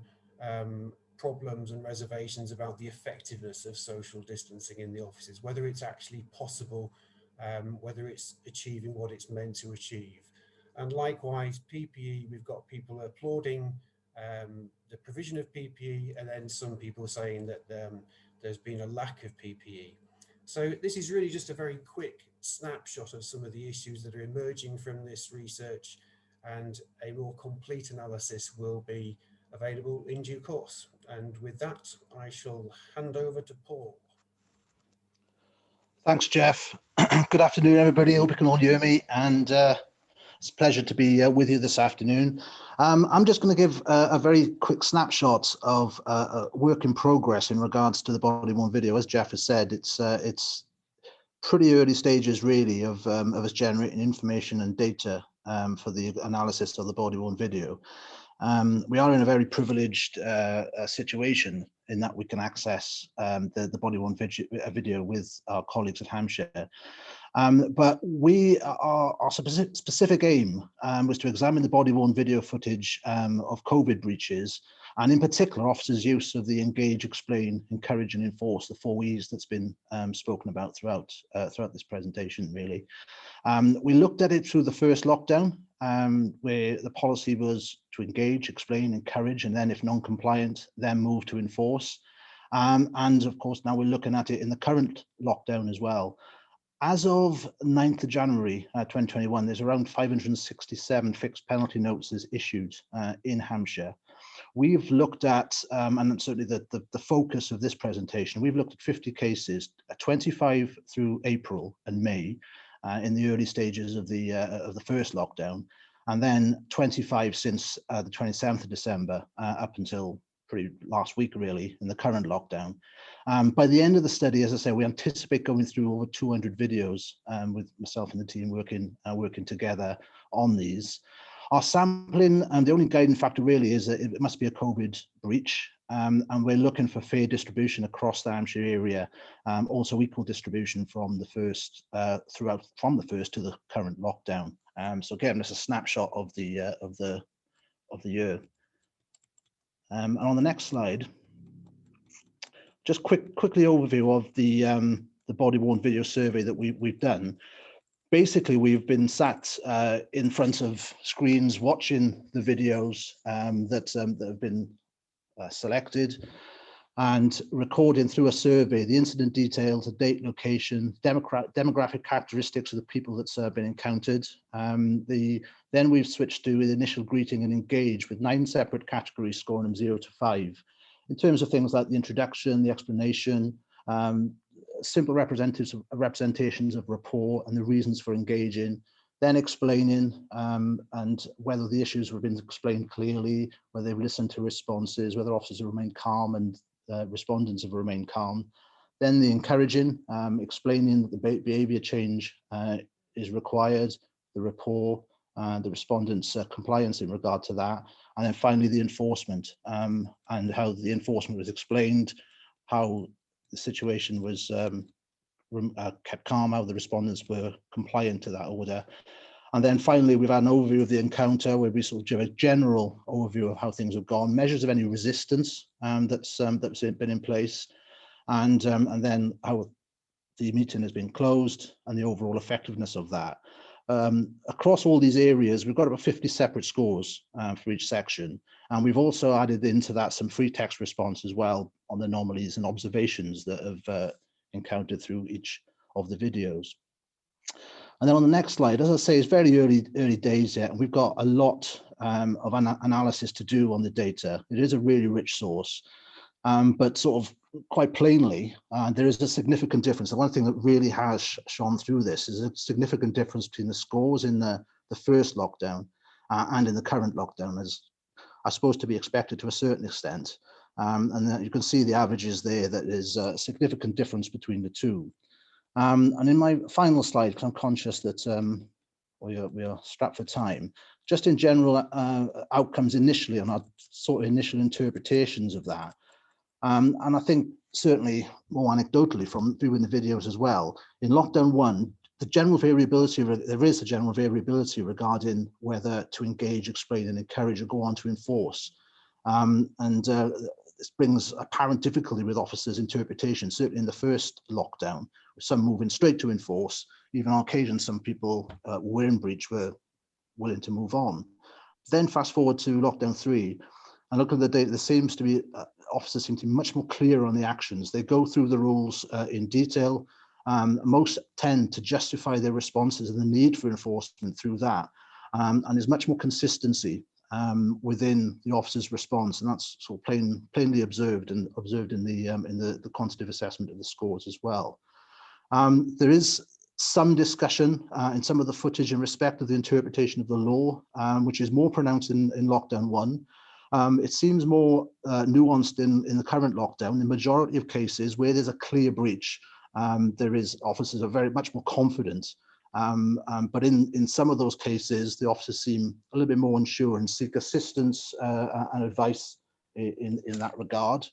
problems and reservations about the effectiveness of social distancing in the offices, whether it's actually possible, whether it's achieving what it's meant to achieve. And likewise, PPE, we've got people applauding the provision of PPE, and then some people saying that there's been a lack of PPE. So this is really just a very quick snapshot of some of the issues that are emerging from this research, and a more complete analysis will be available in due course. And with that, I shall hand over to Paul. Thanks, Geoff. Good afternoon, everybody. I hope you can all hear me, and it's a pleasure to be with you this afternoon. I'm just going to give a very quick snapshot of work in progress in regards to the body-worn video. As Geoff has said, it's pretty early stages, really, of us generating information and data for the analysis of the body-worn video. We are in a very privileged situation in that we can access the body-worn video with our colleagues at Hampshire. But our specific aim was to examine the body-worn video footage of COVID breaches, and in particular, officers' use of the engage, explain, encourage, and enforce, the 4 E's that's been spoken about throughout this presentation, really. We looked at it through the first lockdown, where the policy was to engage, explain, encourage, and then if non-compliant, then move to enforce. And of course, now we're looking at it in the current lockdown as well. As of 9th of January 2021, there's around 567 fixed penalty notices issued in Hampshire. We've looked at, and certainly the focus of this presentation, we've looked at 50 cases, 25 through April and May, in the early stages of the first lockdown, and then 25 since the 27th of December up until pretty last week, really, in the current lockdown. By the end of the study, as I say, we anticipate going through over 200 videos with myself and the team working together on these. Our sampling, and the only guiding factor really is that it must be a COVID breach, and we're looking for fair distribution across the Hampshire area, also equal distribution from the first from the first to the current lockdown. So again, just a snapshot of the year. And on the next slide, just quickly overview of the body-worn video survey that we've done. Basically, we've been sat in front of screens watching the videos that have been selected, and recording through a survey the incident details, the date, location, demographic characteristics of the people that's been encountered. Then we've switched to the initial greeting and engage with 9 separate categories, scoring them 0 to 5. In terms of things like the introduction, the explanation, simple representations of rapport and the reasons for engaging, then explaining and whether the issues have been explained clearly, whether they've listened to responses, whether officers have remained calm and respondents have remained calm. Then the encouraging, explaining that the behaviour change is required, the rapport, the respondents' compliance in regard to that, and then finally the enforcement and how the enforcement was explained, how the situation was kept calm, how the respondents were compliant to that order. And then finally, we've had an overview of the encounter where we sort of give a general overview of how things have gone, measures of any resistance that's been in place, and then how the meeting has been closed and the overall effectiveness of that. across all these areas, we've got about 50 separate scores for each section. And we've also added into that some free text response as well on the anomalies and observations that have encountered through each of the videos. And then on the next slide, as I say, it's very early days yet, and we've got a lot of analysis to do on the data. It is a really rich source, but sort of quite plainly, there is a significant difference. The one thing that really has shone through this is a significant difference between the scores in the first lockdown and in the current lockdown, as I suppose to be expected to a certain extent. And then you can see the averages there, that is a significant difference between the two. And in my final slide, because I'm conscious that we are strapped for time, just in general outcomes initially and our sort of initial interpretations of that. And I think certainly more anecdotally from viewing the videos as well, in lockdown 1, the general variability, there is a general variability regarding whether to engage, explain and encourage or go on to enforce. This brings apparent difficulty with officers' interpretation, certainly in the first lockdown, with some moving straight to enforce. Even on occasion, some people who were in breach were willing to move on. Then fast forward to lockdown 3, and look at the data, there seems to be, officers seem to be much more clear on the actions. They go through the rules in detail. Most tend to justify their responses and the need for enforcement through that. And there's much more consistency within the officer's response, and that's sort of plainly observed in the quantitative assessment of the scores as well. There is some discussion in some of the footage in respect of the interpretation of the law, which is more pronounced in lockdown 1. It seems more nuanced in the current lockdown. In the majority of cases where there's a clear breach, officers are very much more confident. But in some of those cases, the officers seem a little bit more unsure and seek assistance and advice in that regard.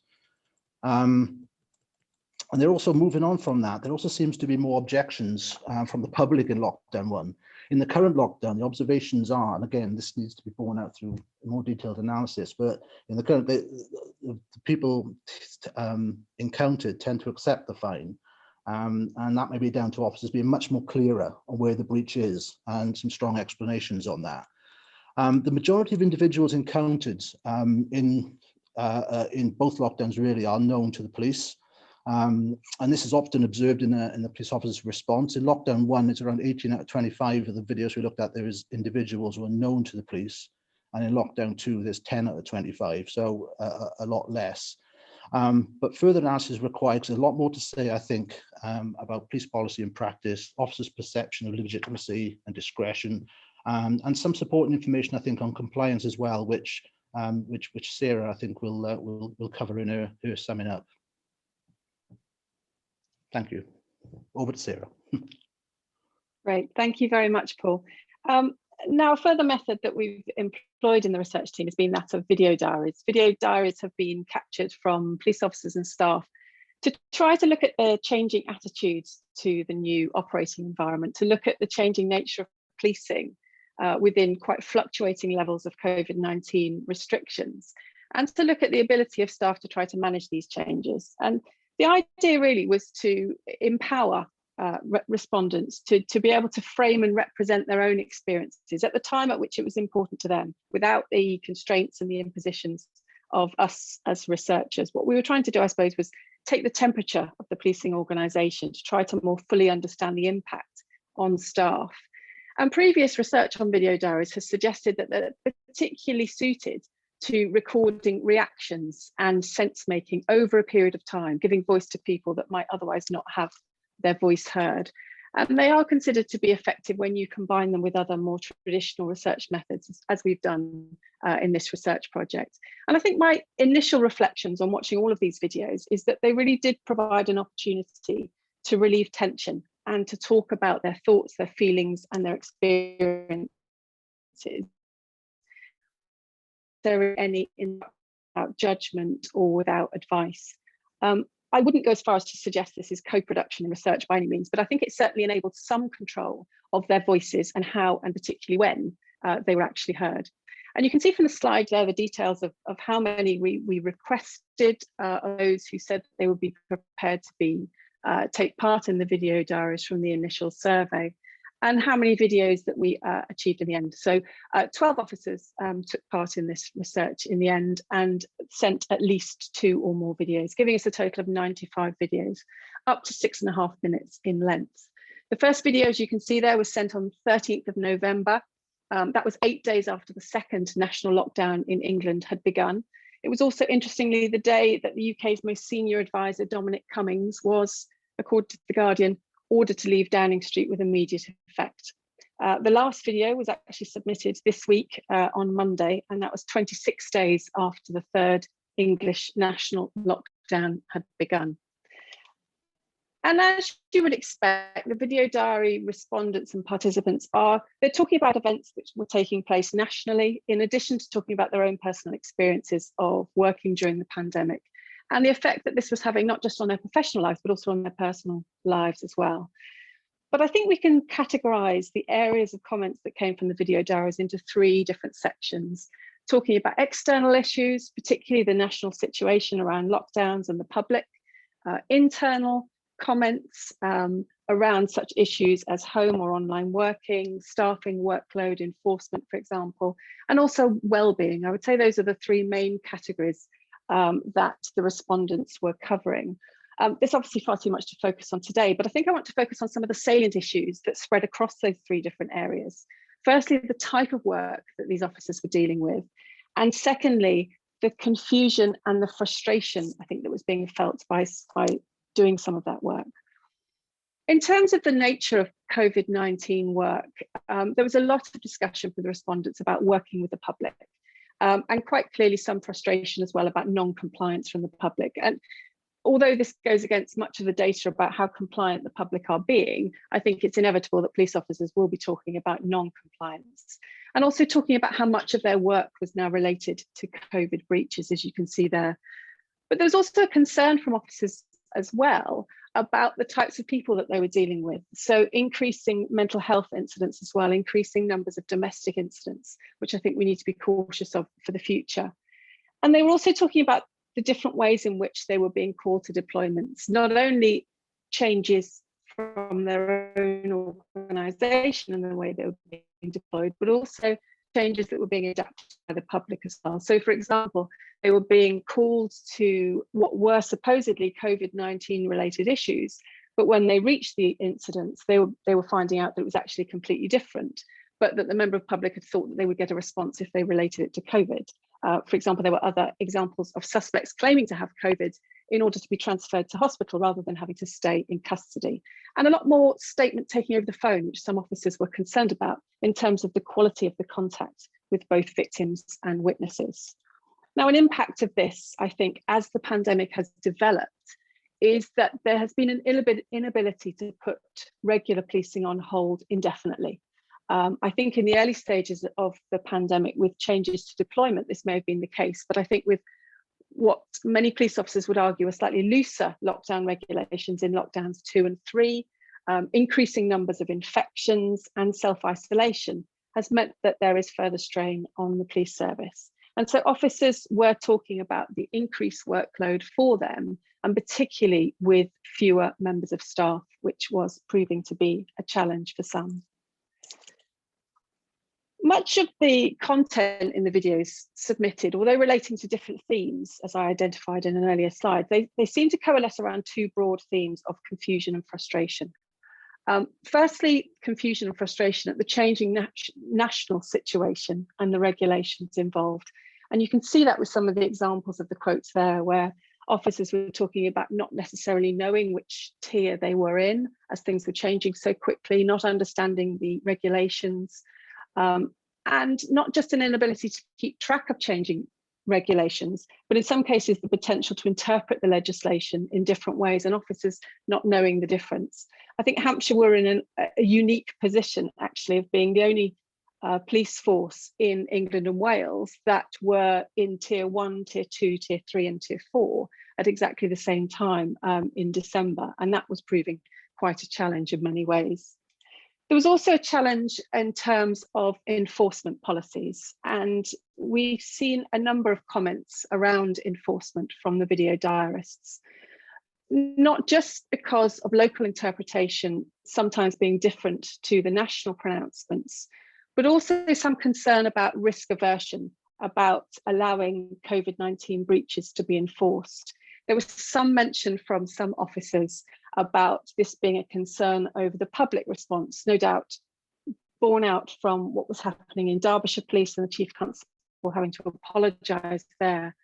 And they're also moving on from that. There also seems to be more objections from the public in lockdown 1. In the current lockdown, the observations are, and again, this needs to be borne out through more detailed analysis, but in the current, the people encountered tend to accept the fine. And that may be down to officers being much more clearer on where the breach is and some strong explanations on that. The majority of individuals encountered in both lockdowns really are known to the police. And this is often observed in the police officer's response. In lockdown 1, it's around 18 out of 25 of the videos we looked at, there is individuals who are known to the police. And in lockdown 2, there's 10 out of 25, so a lot less. But further analysis is required because there's a lot more to say, I think, about police policy and practice, officers' perception of legitimacy and discretion, and some supporting information, I think, on compliance as well, which Sarah, I think, will cover in her summing up. Thank you. Over to Sarah. Great, thank you very much, Paul. Now, a further method that we've employed in the research team has been that of video diaries. Video diaries have been captured from police officers and staff to try to look at their changing attitudes to the new operating environment, to look at the changing nature of policing within quite fluctuating levels of COVID-19 restrictions, and to look at the ability of staff to try to manage these changes. And the idea really was to empower respondents to be able to frame and represent their own experiences at the time at which it was important to them, without the constraints and the impositions of us as researchers. What we were trying to do, I suppose, was take the temperature of the policing organisation to try to more fully understand the impact on staff. And previous research on video diaries has suggested that they're particularly suited to recording reactions and sense making over a period of time, giving voice to people that might otherwise not have their voice heard. And they are considered to be effective when you combine them with other more traditional research methods, as we've done in this research project. And I think my initial reflections on watching all of these videos is that they really did provide an opportunity to relieve tension and to talk about their thoughts, their feelings and their experiences. There any without judgment or without advice. I wouldn't go as far as to suggest this is co-production in research by any means, but I think it certainly enabled some control of their voices and how, and particularly when, they were actually heard. And you can see from the slide there the details of how many we requested of those who said they would be prepared to take part in the video diaries from the initial survey. and how many videos that we achieved in the end. So 12 officers took part in this research in the end and sent at least 2 or more videos, giving us a total of 95 videos, up to 6.5 minutes in length. The first video, as you can see there, was sent on 13th of November. That was 8 days after the second national lockdown in England had begun. It was also, interestingly, the day that the UK's most senior advisor, Dominic Cummings, was, according to The Guardian, ordered to leave Downing Street with immediate effect. The last video was actually submitted this week on Monday, and that was 26 days after the third English national lockdown had begun. And as you would expect, the video diary respondents and participants they're talking about events which were taking place nationally, in addition to talking about their own personal experiences of working during the pandemic and the effect that this was having not just on their professional lives, but also on their personal lives as well. But I think we can categorize the areas of comments that came from the video diaries into 3 different sections, talking about external issues, particularly the national situation around lockdowns and the public, internal comments around such issues as home or online working, staffing, workload, enforcement, for example, and also well-being. I would say those are the 3 main categories that the respondents were covering. There's obviously far too much to focus on today, but I think I want to focus on some of the salient issues that spread across those 3 different areas. Firstly, the type of work that these officers were dealing with, and secondly, the confusion and the frustration, I think, that was being felt by doing some of that work. In terms of the nature of COVID-19 work, there was a lot of discussion for the respondents about working with the public, and quite clearly some frustration as well about non-compliance from the public. And although this goes against much of the data about how compliant the public are being, I think it's inevitable that police officers will be talking about non-compliance and also talking about how much of their work was now related to COVID breaches, as you can see there. But there was also a concern from officers as well about the types of people that they were dealing with. So increasing mental health incidents as well, increasing numbers of domestic incidents, which I think we need to be cautious of for the future. And they were also talking about the different ways in which they were being called to deployments, not only changes from their own organisation and the way they were being deployed, but also changes that were being adapted by the public as well. So, for example, they were being called to what were supposedly COVID-19 related issues, but when they reached the incidents, they were finding out that it was actually completely different, but that the member of public had thought that they would get a response if they related it to COVID. For example, there were other examples of suspects claiming to have COVID in order to be transferred to hospital rather than having to stay in custody. And a lot more statement taking over the phone, which some officers were concerned about in terms of the quality of the contact with both victims and witnesses. Now, an impact of this, I think, as the pandemic has developed, is that there has been an inability to put regular policing on hold indefinitely. I think in the early stages of the pandemic, with changes to deployment, this may have been the case, but I think with what many police officers would argue are slightly looser lockdown regulations in lockdowns 2 and 3, increasing numbers of infections and self-isolation has meant that there is further strain on the police service. And so officers were talking about the increased workload for them, and particularly with fewer members of staff, which was proving to be a challenge for some. Much of the content in the videos submitted, although relating to different themes, as I identified in an earlier slide, they seem to coalesce around 2 broad themes of confusion and frustration. Firstly, confusion and frustration at the changing national situation and the regulations involved. And you can see that with some of the examples of the quotes there, where officers were talking about not necessarily knowing which tier they were in as things were changing so quickly, not understanding the regulations, and not just an inability to keep track of changing regulations, but in some cases the potential to interpret the legislation in different ways and officers not knowing the difference. I think Hampshire were in a unique position actually of being the only police force in England and Wales that were in tier 1, tier 2, tier 3 and tier 4 at exactly the same time in December, and that was proving quite a challenge in many ways. There was also a challenge in terms of enforcement policies, and we've seen a number of comments around enforcement from the video diarists, not just because of local interpretation sometimes being different to the national pronouncements, but also some concern about risk aversion, about allowing COVID-19 breaches to be enforced. There was some mention from some officers about this being a concern over the public response, no doubt borne out from what was happening in Derbyshire Police and the Chief Constable having to apologise there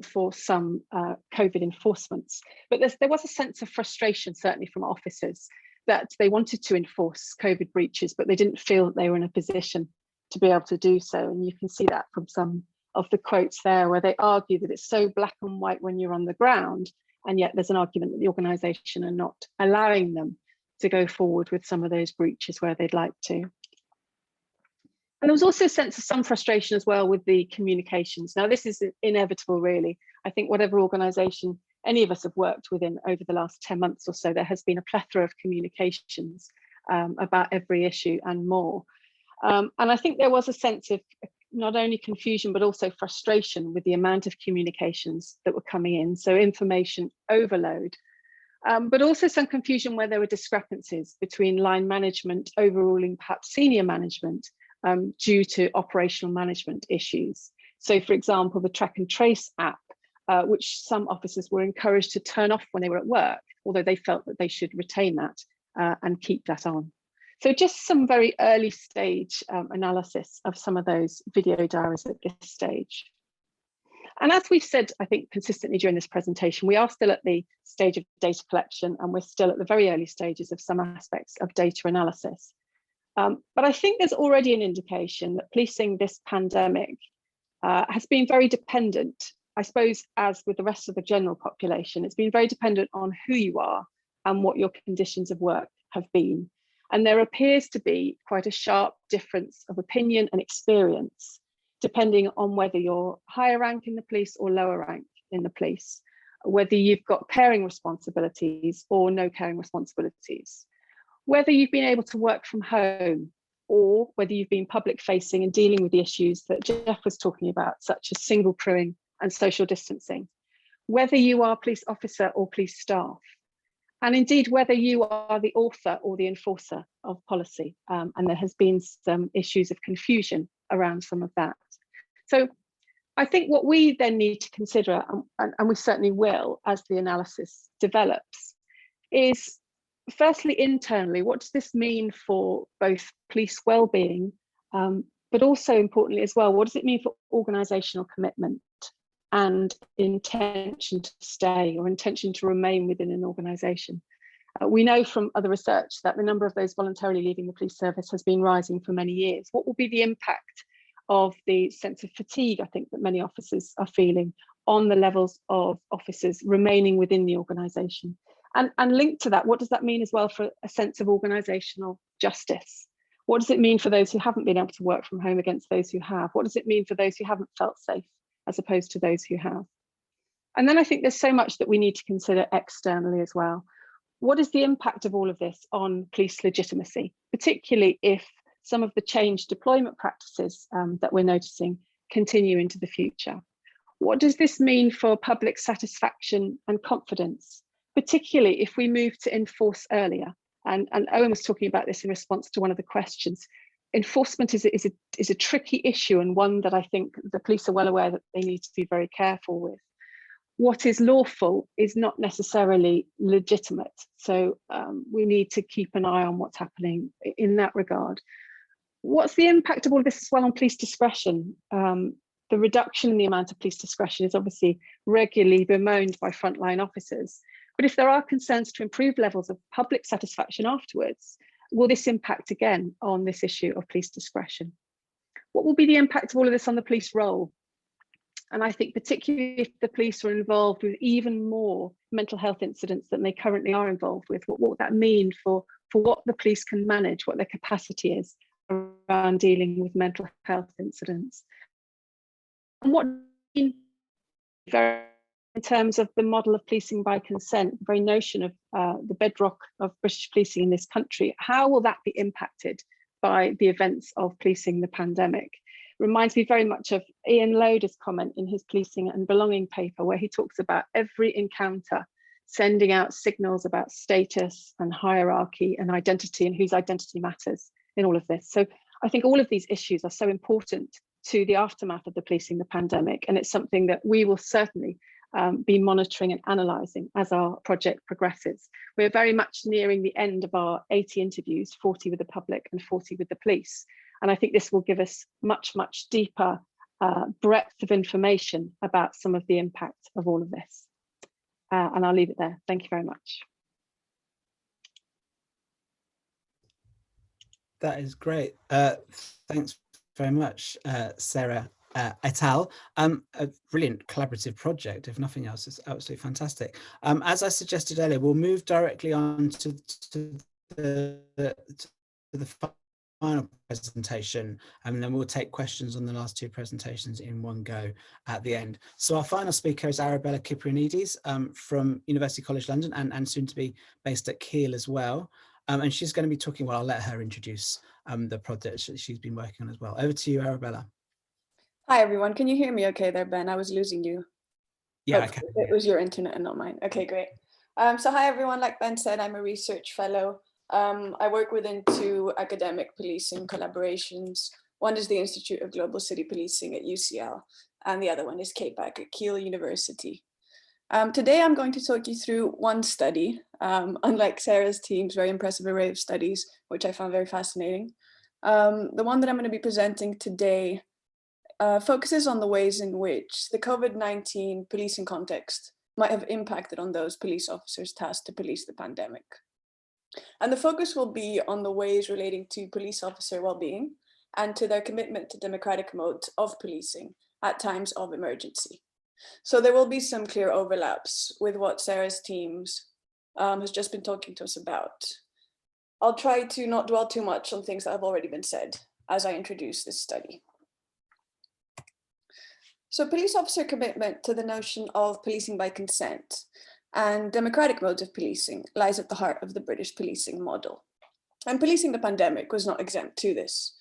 for some COVID enforcements. But there was a sense of frustration, certainly from officers, that they wanted to enforce COVID breaches, but they didn't feel that they were in a position to be able to do so. And you can see that from some of the quotes there, where they argue that it's so black and white when you're on the ground, and yet there's an argument that the organisation are not allowing them to go forward with some of those breaches where they'd like to. And there was also a sense of some frustration as well with the communications. Now, this is inevitable, really. I think whatever organisation any of us have worked within over the last 10 months or so, there has been a plethora of communications about every issue and more. And I think there was a sense of not only confusion, but also frustration with the amount of communications that were coming in. So information overload, but also some confusion where there were discrepancies between line management overruling perhaps senior management due to operational management issues. So for example, the track and trace app, which some officers were encouraged to turn off when they were at work, although they felt that they should retain that and keep that on. So just some very early stage analysis of some of those video diaries at this stage. And as we've said, I think consistently during this presentation, we are still at the stage of data collection, and we're still at the very early stages of some aspects of data analysis. But I think there's already an indication that policing this pandemic has been very dependent, I suppose, as with the rest of the general population, it's been very dependent on who you are and what your conditions of work have been. And there appears to be quite a sharp difference of opinion and experience, depending on whether you're higher rank in the police or lower rank in the police, whether you've got caring responsibilities or no caring responsibilities, whether you've been able to work from home, or whether you've been public facing and dealing with the issues that Geoff was talking about, such as single crewing and social distancing, whether you are a police officer or police staff, and indeed whether you are the author or the enforcer of policy. And there has been some issues of confusion around some of that. So I think what we then need to consider, and we certainly will as the analysis develops, is firstly internally, what does this mean for both police well-being, but also importantly as well, what does it mean for organisational commitment and intention to stay or intention to remain within an organisation? We know from other research that the number of those voluntarily leaving the police service has been rising for many years. What will be the impact of the sense of fatigue, I think, that many officers are feeling on the levels of officers remaining within the organisation? And linked to that, what does that mean as well for a sense of organisational justice? What does it mean for those who haven't been able to work from home against those who have? What does it mean for those who haven't felt safe as opposed to those who have? And then I think there's so much that we need to consider externally as well. What is the impact of all of this on police legitimacy, particularly if some of the changed deployment practices that we're noticing continue into the future? What does this mean for public satisfaction and confidence, particularly if we move to enforce earlier? And Owen was talking about this in response to one of the questions. Enforcement is a tricky issue, and one that I think the police are well aware that they need to be very careful with. What is lawful is not necessarily legitimate. So we need to keep an eye on what's happening in that regard. What's the impact of all of this as well on police discretion? The reduction in the amount of police discretion is obviously regularly bemoaned by frontline officers. But if there are concerns to improve levels of public satisfaction afterwards, will this impact again on this issue of police discretion? What will be the impact of all of this on the police role? And I think particularly if the police are involved with even more mental health incidents than they currently are involved with, what would that mean for what the police can manage, what their capacity is around dealing with mental health incidents? And what in terms of the model of policing by consent, the very notion of the bedrock of British policing in this country, how will that be impacted by the events of policing the pandemic? Reminds me very much of Ian Loader's comment in his Policing and Belonging paper, where he talks about every encounter sending out signals about status and hierarchy and identity and whose identity matters in all of this. So I think all of these issues are so important to the aftermath of the policing the pandemic, and it's something that we will certainly be monitoring and analysing as our project progresses. We're very much nearing the end of our 80 interviews, 40 with the public and 40 with the police. And I think this will give us much, much deeper breadth of information about some of the impact of all of this. And I'll leave it there. Thank you very much. That is great. Thanks very much, Sarah et al. A brilliant collaborative project, if nothing else. It's absolutely fantastic. As I suggested earlier, we'll move directly on to the final presentation, and then we'll take questions on the last two presentations in one go at the end. So our final speaker is Arabella Ciprianides from University College London, and soon to be based at Keele as well. And she's going to be talking, well, I'll let her introduce the project she's been working on as well. Over to you, Arabella. Hi, everyone. Can you hear me okay there, Ben? I was losing you. Yeah, I can. It was your internet and not mine. Okay, great. So hi, everyone. Like Ben said, I'm a research fellow. I work within two academic policing collaborations. One is the Institute of Global City Policing at UCL, and the other one is CPAC at Keele University. Today, I'm going to talk you through one study, unlike Sarah's team's very impressive array of studies, which I found very fascinating. The one that I'm going to be presenting today focuses on the ways in which the COVID-19 policing context might have impacted on those police officers tasked to police the pandemic. And the focus will be on the ways relating to police officer well-being and to their commitment to democratic modes of policing at times of emergency. So there will be some clear overlaps with what Sarah's teams has just been talking to us about. I'll try to not dwell too much on things that have already been said as I introduce this study. So police officer commitment to the notion of policing by consent and democratic modes of policing lies at the heart of the British policing model. And policing the pandemic was not exempt to this.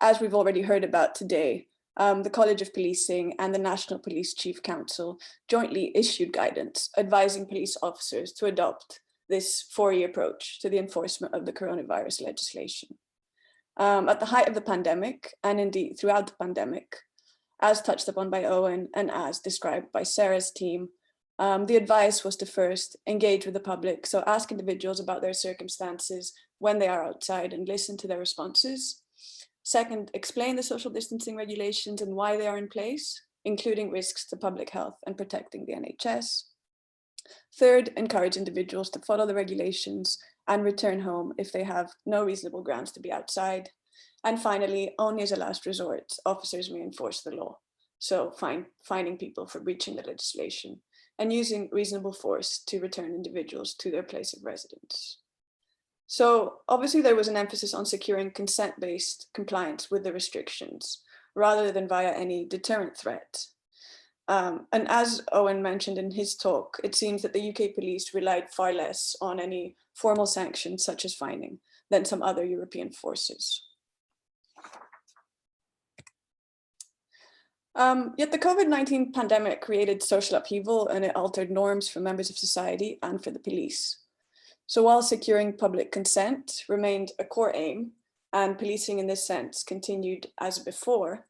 As we've already heard about today, the College of Policing and the National Police Chief Council jointly issued guidance advising police officers to adopt this 4E approach to the enforcement of the coronavirus legislation. At the height of the pandemic, and indeed throughout the pandemic, as touched upon by Owen and as described by Sarah's team, the advice was to first engage with the public, so ask individuals about their circumstances when they are outside and listen to their responses. Second, explain the social distancing regulations and why they are in place, including risks to public health and protecting the NHS. Third, encourage individuals to follow the regulations and return home if they have no reasonable grounds to be outside. And finally, only as a last resort, officers may enforce the law. So fining people for breaching the legislation and using reasonable force to return individuals to their place of residence. So obviously there was an emphasis on securing consent-based compliance with the restrictions rather than via any deterrent threat. And as Owen mentioned in his talk, it seems that the UK police relied far less on any formal sanctions such as fining than some other European forces. Yet the COVID-19 pandemic created social upheaval and it altered norms for members of society and for the police. So while securing public consent remained a core aim and policing in this sense continued as before,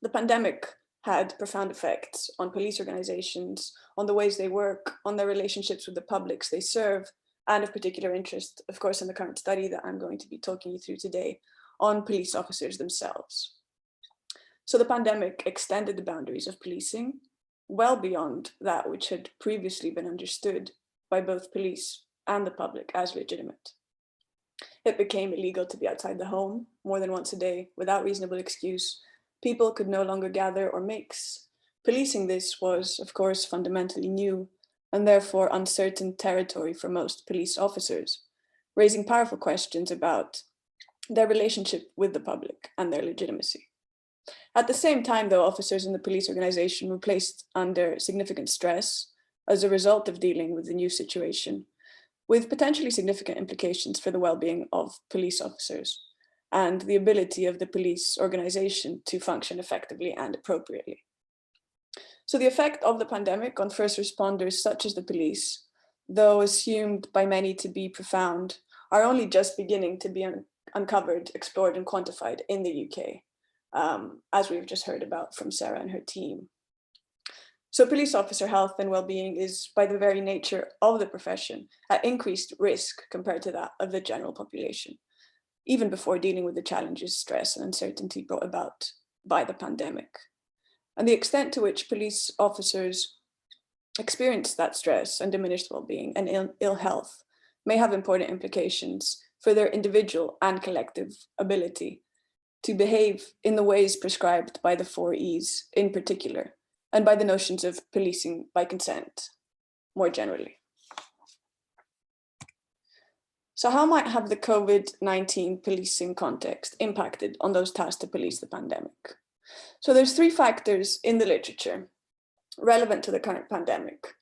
the pandemic had profound effects on police organizations, on the ways they work, on their relationships with the publics they serve, and of particular interest, of course, in the current study that I'm going to be talking you through today, on police officers themselves. So the pandemic extended the boundaries of policing well beyond that which had previously been understood by both police and the public as legitimate. It became illegal to be outside the home more than once a day without reasonable excuse. People could no longer gather or mix. Policing this was, of course, fundamentally new and therefore uncertain territory for most police officers, raising powerful questions about their relationship with the public and their legitimacy. At the same time, though, officers in the police organization were placed under significant stress as a result of dealing with the new situation, with potentially significant implications for the well-being of police officers and the ability of the police organization to function effectively and appropriately. So the effect of the pandemic on first responders such as the police though assumed by many to be profound, are only just beginning to be uncovered, explored, and quantified in the UK, as we've just heard about from Sarah and her team. So police officer health and well-being is, by the very nature of the profession, at increased risk compared to that of the general population, even before dealing with the challenges, stress, and uncertainty brought about by the pandemic. And the extent to which police officers experience that stress and diminished well-being and ill health may have important implications for their individual and collective ability to behave in the ways prescribed by the 4 E's in particular, and by the notions of policing by consent more generally. So how might have the COVID-19 policing context impacted on those tasked to police the pandemic? So there's 3 factors in the literature relevant to the current pandemic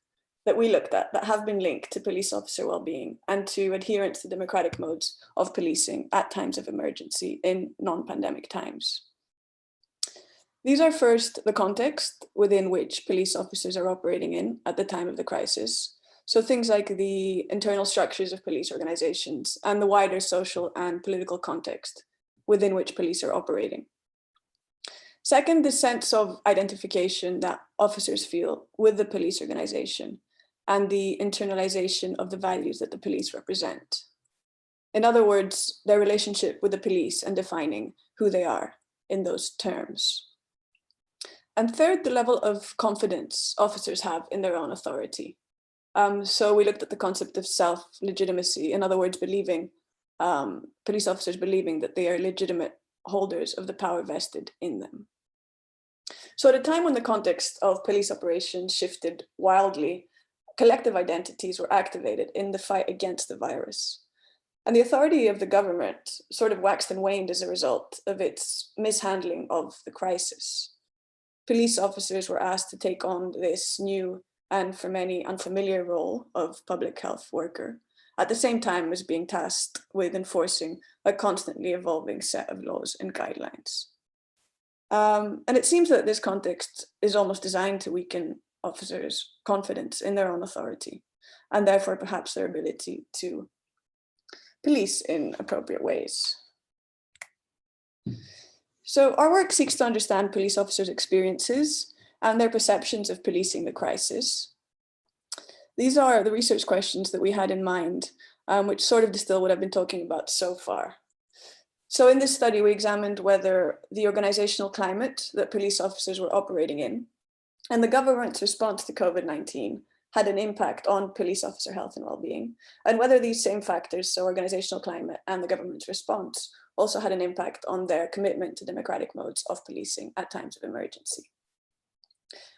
that we looked at that have been linked to police officer well-being and to adherence to democratic modes of policing at times of emergency in non-pandemic times. These are first the context within which police officers are operating in at the time of the crisis. So things like the internal structures of police organizations and the wider social and political context within which police are operating. Second, the sense of identification that officers feel with the police organization and the internalization of the values that the police represent. In other words, their relationship with the police and defining who they are in those terms. And third, the level of confidence officers have in their own authority. So we looked at the concept of self-legitimacy, in other words, believing, police officers believing that they are legitimate holders of the power vested in them. So at a time when the context of police operations shifted wildly, collective identities were activated in the fight against the virus. And the authority of the government sort of waxed and waned as a result of its mishandling of the crisis. Police officers were asked to take on this new and for many unfamiliar role of public health worker, at the same time as being tasked with enforcing a constantly evolving set of laws and guidelines. And it seems that this context is almost designed to weaken officers' confidence in their own authority, and therefore perhaps their ability to police in appropriate ways. So our work seeks to understand police officers' experiences and their perceptions of policing the crisis. These are the research questions that we had in mind, which sort of distill what I've been talking about so far. So in this study, we examined whether the organizational climate that police officers were operating in and the government's response to COVID-19 had an impact on police officer health and well-being, and whether these same factors, so organizational climate and the government's response, also had an impact on their commitment to democratic modes of policing at times of emergency.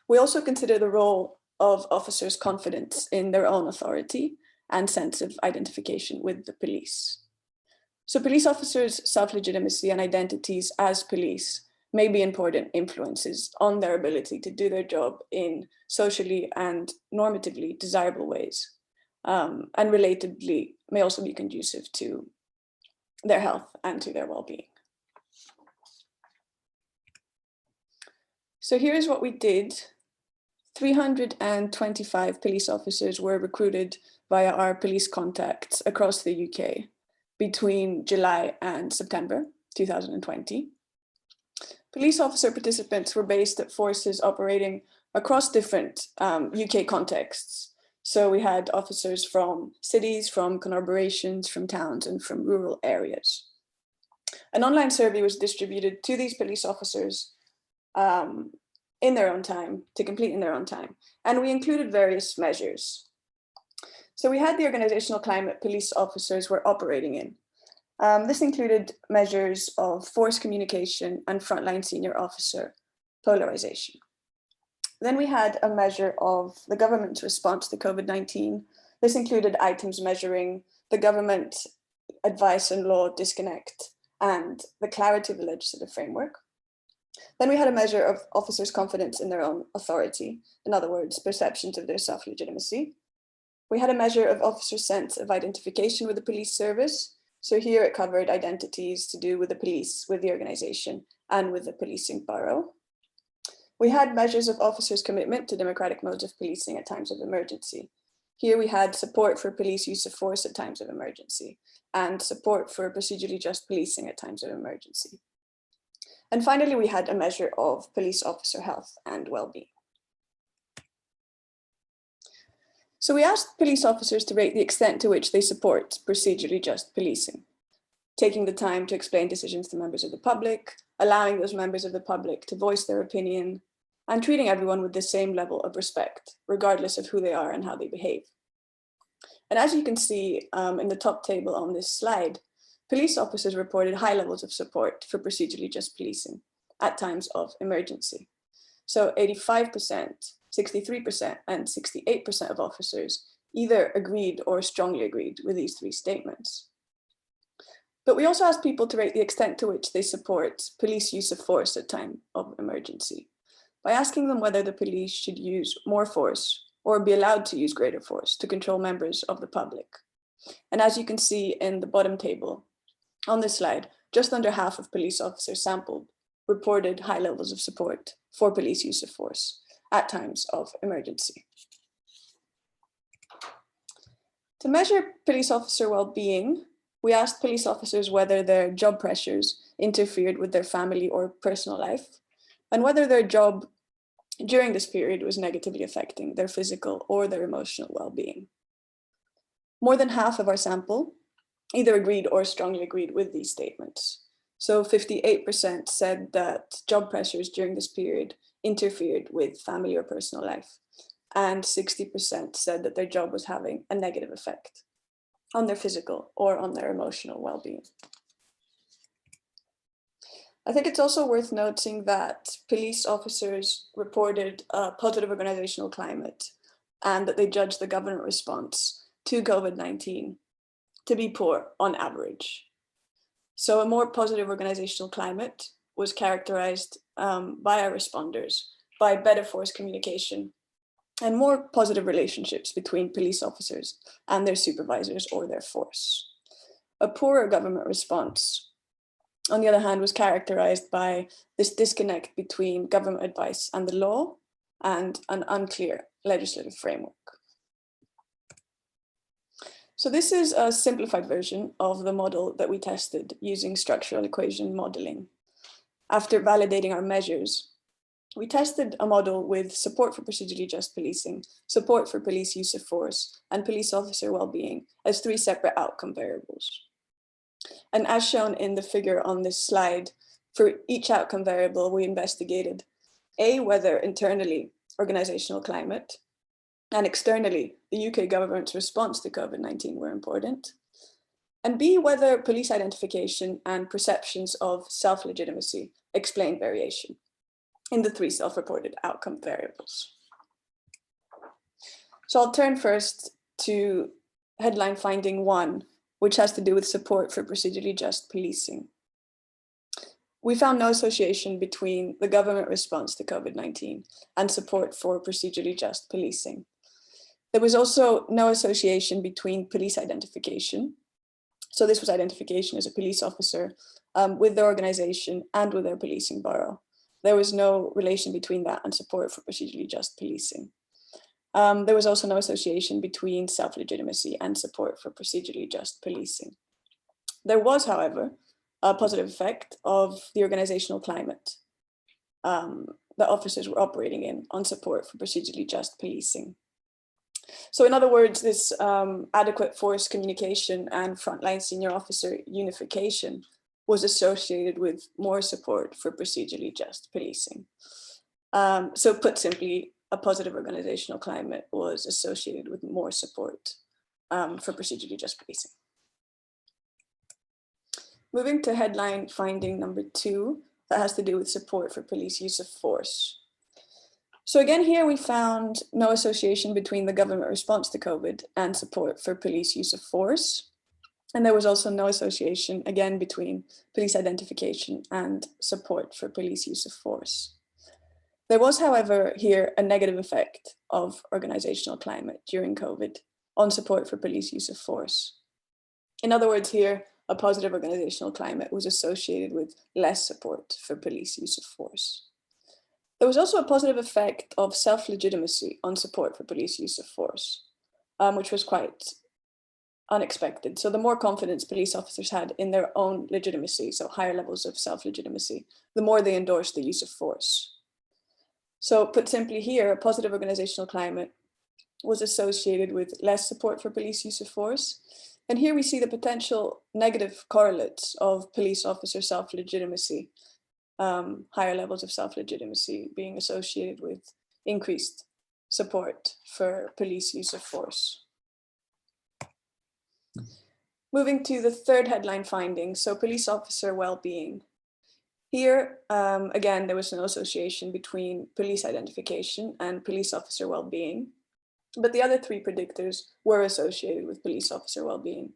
We also consider the role of officers' confidence in their own authority and sense of identification with the police. So police officers' self-legitimacy and identities as police may be important influences on their ability to do their job in socially and normatively desirable ways, and relatedly may also be conducive to their health and to their well-being. So here's what we did. 325 police officers were recruited via our police contacts across the UK between July and September 2020. Police officer participants were based at forces operating across different UK contexts. So we had officers from cities, from conurbations, from towns, and from rural areas. An online survey was distributed to these police officers in their own time, to complete in their own time. And we included various measures. So we had the organizational climate police officers were operating in. This included measures of force communication and frontline senior officer polarization. Then we had a measure of the government's response to COVID-19. This included items measuring the government advice and law disconnect and the clarity of the legislative framework. Then we had a measure of officers' confidence in their own authority, in other words, perceptions of their self-legitimacy. We had a measure of officers' sense of identification with the police service. So here it covered identities to do with the police, with the organization, and with the policing borough. We had measures of officers' commitment to democratic modes of policing at times of emergency. Here we had support for police use of force at times of emergency and support for procedurally just policing at times of emergency. And finally, we had a measure of police officer health and well-being. So we asked police officers to rate the extent to which they support procedurally just policing, taking the time to explain decisions to members of the public, allowing those members of the public to voice their opinion, and treating everyone with the same level of respect, regardless of who they are and how they behave. And as you can see in the top table on this slide, police officers reported high levels of support for procedurally just policing at times of emergency. So 85%, 63%, and 68% of officers either agreed or strongly agreed with these three statements. But we also asked people to rate the extent to which they support police use of force at time of emergency by asking them whether the police should use more force or be allowed to use greater force to control members of the public. And as you can see in the bottom table on this slide, just under half of police officers sampled reported high levels of support for police use of force at times of emergency. To measure police officer well-being, we asked police officers whether their job pressures interfered with their family or personal life, and whether their job during this period was negatively affecting their physical or their emotional well-being. More than half of our sample either agreed or strongly agreed with these statements. So 58% said that job pressures during this period interfered with family or personal life, and 60% said that their job was having a negative effect on their physical or on their emotional well-being. I think it's also worth noting that police officers reported a positive organizational climate and that they judged the government response to COVID-19 to be poor on average. So a more positive organizational climate was characterized by our responders by better force communication and more positive relationships between police officers and their supervisors or their force. A poorer government response, on the other hand, was characterized by this disconnect between government advice and the law and an unclear legislative framework. So this is a simplified version of the model that we tested using structural equation modeling. After validating our measures, we tested a model with support for procedurally just policing, support for police use of force, and police officer well-being as three separate outcome variables. And as shown in the figure on this slide, for each outcome variable, we investigated A, whether internally organizational climate and externally the UK government's response to COVID-19 were important, and B, whether police identification and perceptions of self-legitimacy explain variation in the three self-reported outcome variables. So I'll turn first to headline finding 1, which has to do with support for procedurally just policing. We found no association between the government response to COVID-19 and support for procedurally just policing. There was also no association between police identification. So this was identification as a police officer with their organization and with their policing borough. There was no relation between that and support for procedurally just policing. There was also no association between self-legitimacy and support for procedurally just policing. There was, however, a positive effect of the organizational climate that officers were operating in on support for procedurally just policing. So in other words, this adequate force communication and frontline senior officer unification was associated with more support for procedurally just policing. So put simply, a positive organizational climate was associated with more support for procedurally just policing. Moving to headline finding number 2, that has to do with support for police use of force. So again, here we found no association between the government response to COVID and support for police use of force. And there was also no association, again, between police identification and support for police use of force. There was, however, here a negative effect of organizational climate during COVID on support for police use of force. In other words, here, a positive organizational climate was associated with less support for police use of force. There was also a positive effect of self-legitimacy on support for police use of force. which was quite unexpected. So the more confidence police officers had in their own legitimacy, so higher levels of self-legitimacy, the more they endorsed the use of force. So put simply here, a positive organizational climate was associated with less support for police use of force. And here we see the potential negative correlates of police officer self-legitimacy, higher levels of self-legitimacy being associated with increased support for police use of force. Moving to the third headline finding, so police officer well-being. Here, again, there was no association between police identification and police officer well-being, but the other three predictors were associated with police officer well-being.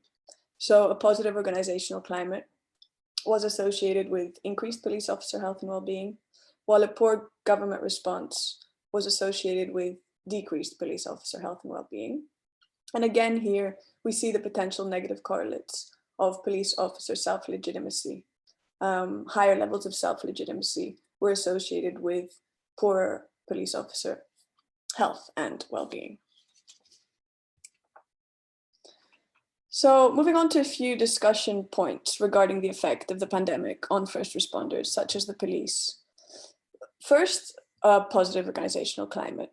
So a positive organizational climate was associated with increased police officer health and well-being, while a poor government response was associated with decreased police officer health and well-being. And again, here we see the potential negative correlates of police officer self-legitimacy. Higher levels of self-legitimacy were associated with poorer police officer health and well-being. So moving on to a few discussion points regarding the effect of the pandemic on first responders, such as the police. First, a positive organizational climate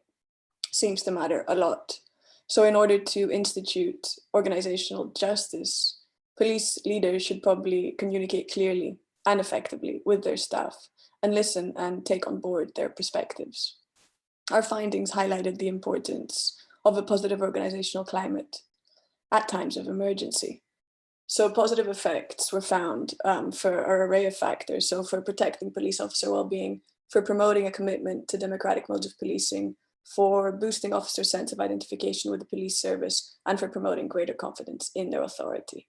seems to matter a lot. So in order to institute organizational justice, police leaders should probably communicate clearly and effectively with their staff and listen and take on board their perspectives. Our findings highlighted the importance of a positive organizational climate at times of emergency. So positive effects were found for an array of factors. So for protecting police officer well-being, for promoting a commitment to democratic modes of policing, for boosting officers' sense of identification with the police service, and for promoting greater confidence in their authority.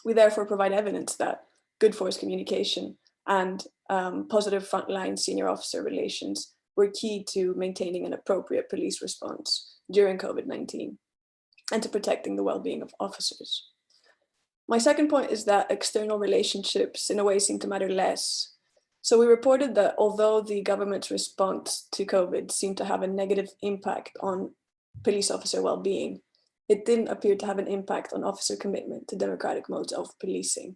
We therefore provide evidence that good force communication and positive frontline senior officer relations were key to maintaining an appropriate police response during COVID-19 and to protecting the well-being of officers. My second point is that external relationships in a way seem to matter less. So we reported that although the government's response to COVID seemed to have a negative impact on police officer well-being, it didn't appear to have an impact on officer commitment to democratic modes of policing.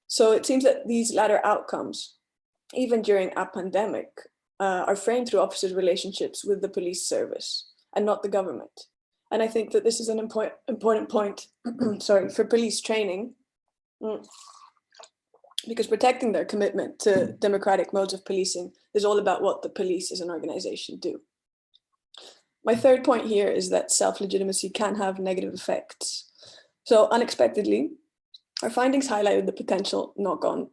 So it seems that these latter outcomes, even during a pandemic, are framed through officers' relationships with the police service and not the government. And I think that this is an important point for police training, because protecting their commitment to democratic modes of policing is all about what the police as an organization do. My third point here is that self-legitimacy can have negative effects. So unexpectedly, our findings highlighted the potential knock-on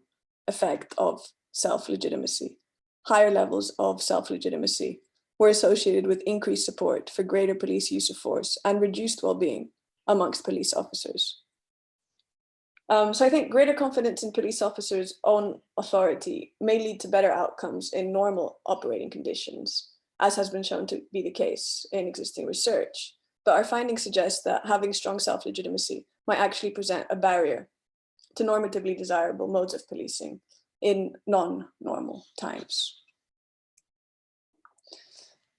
effect of self-legitimacy. Higher levels of self-legitimacy were associated with increased support for greater police use of force and reduced well-being amongst police officers. So I think greater confidence in police officers' own authority may lead to better outcomes in normal operating conditions, as has been shown to be the case in existing research. But our findings suggest that having strong self-legitimacy might actually present a barrier to normatively desirable modes of policing in non-normal times.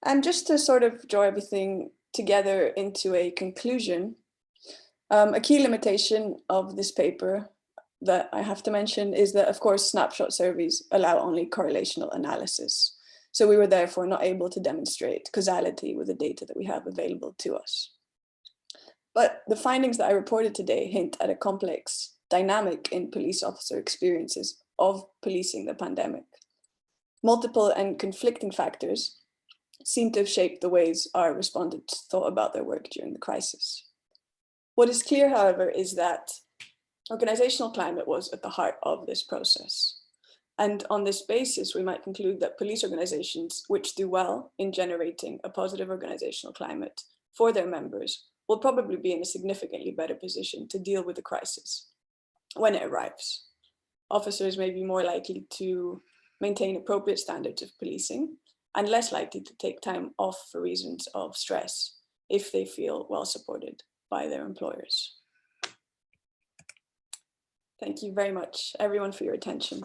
And just to sort of draw everything together into a conclusion, a key limitation of this paper that I have to mention is that, of course, snapshot surveys allow only correlational analysis. So we were therefore not able to demonstrate causality with the data that we have available to us. But the findings that I reported today hint at a complex dynamic in police officer experiences of policing the pandemic. Multiple and conflicting factors seem to have shaped the ways our respondents thought about their work during the crisis. What is clear, however, is that organizational climate was at the heart of this process. And on this basis, we might conclude that police organizations which do well in generating a positive organizational climate for their members will probably be in a significantly better position to deal with the crisis when it arrives. Officers may be more likely to maintain appropriate standards of policing and less likely to take time off for reasons of stress if they feel well supported by their employers. Thank you very much, everyone, for your attention.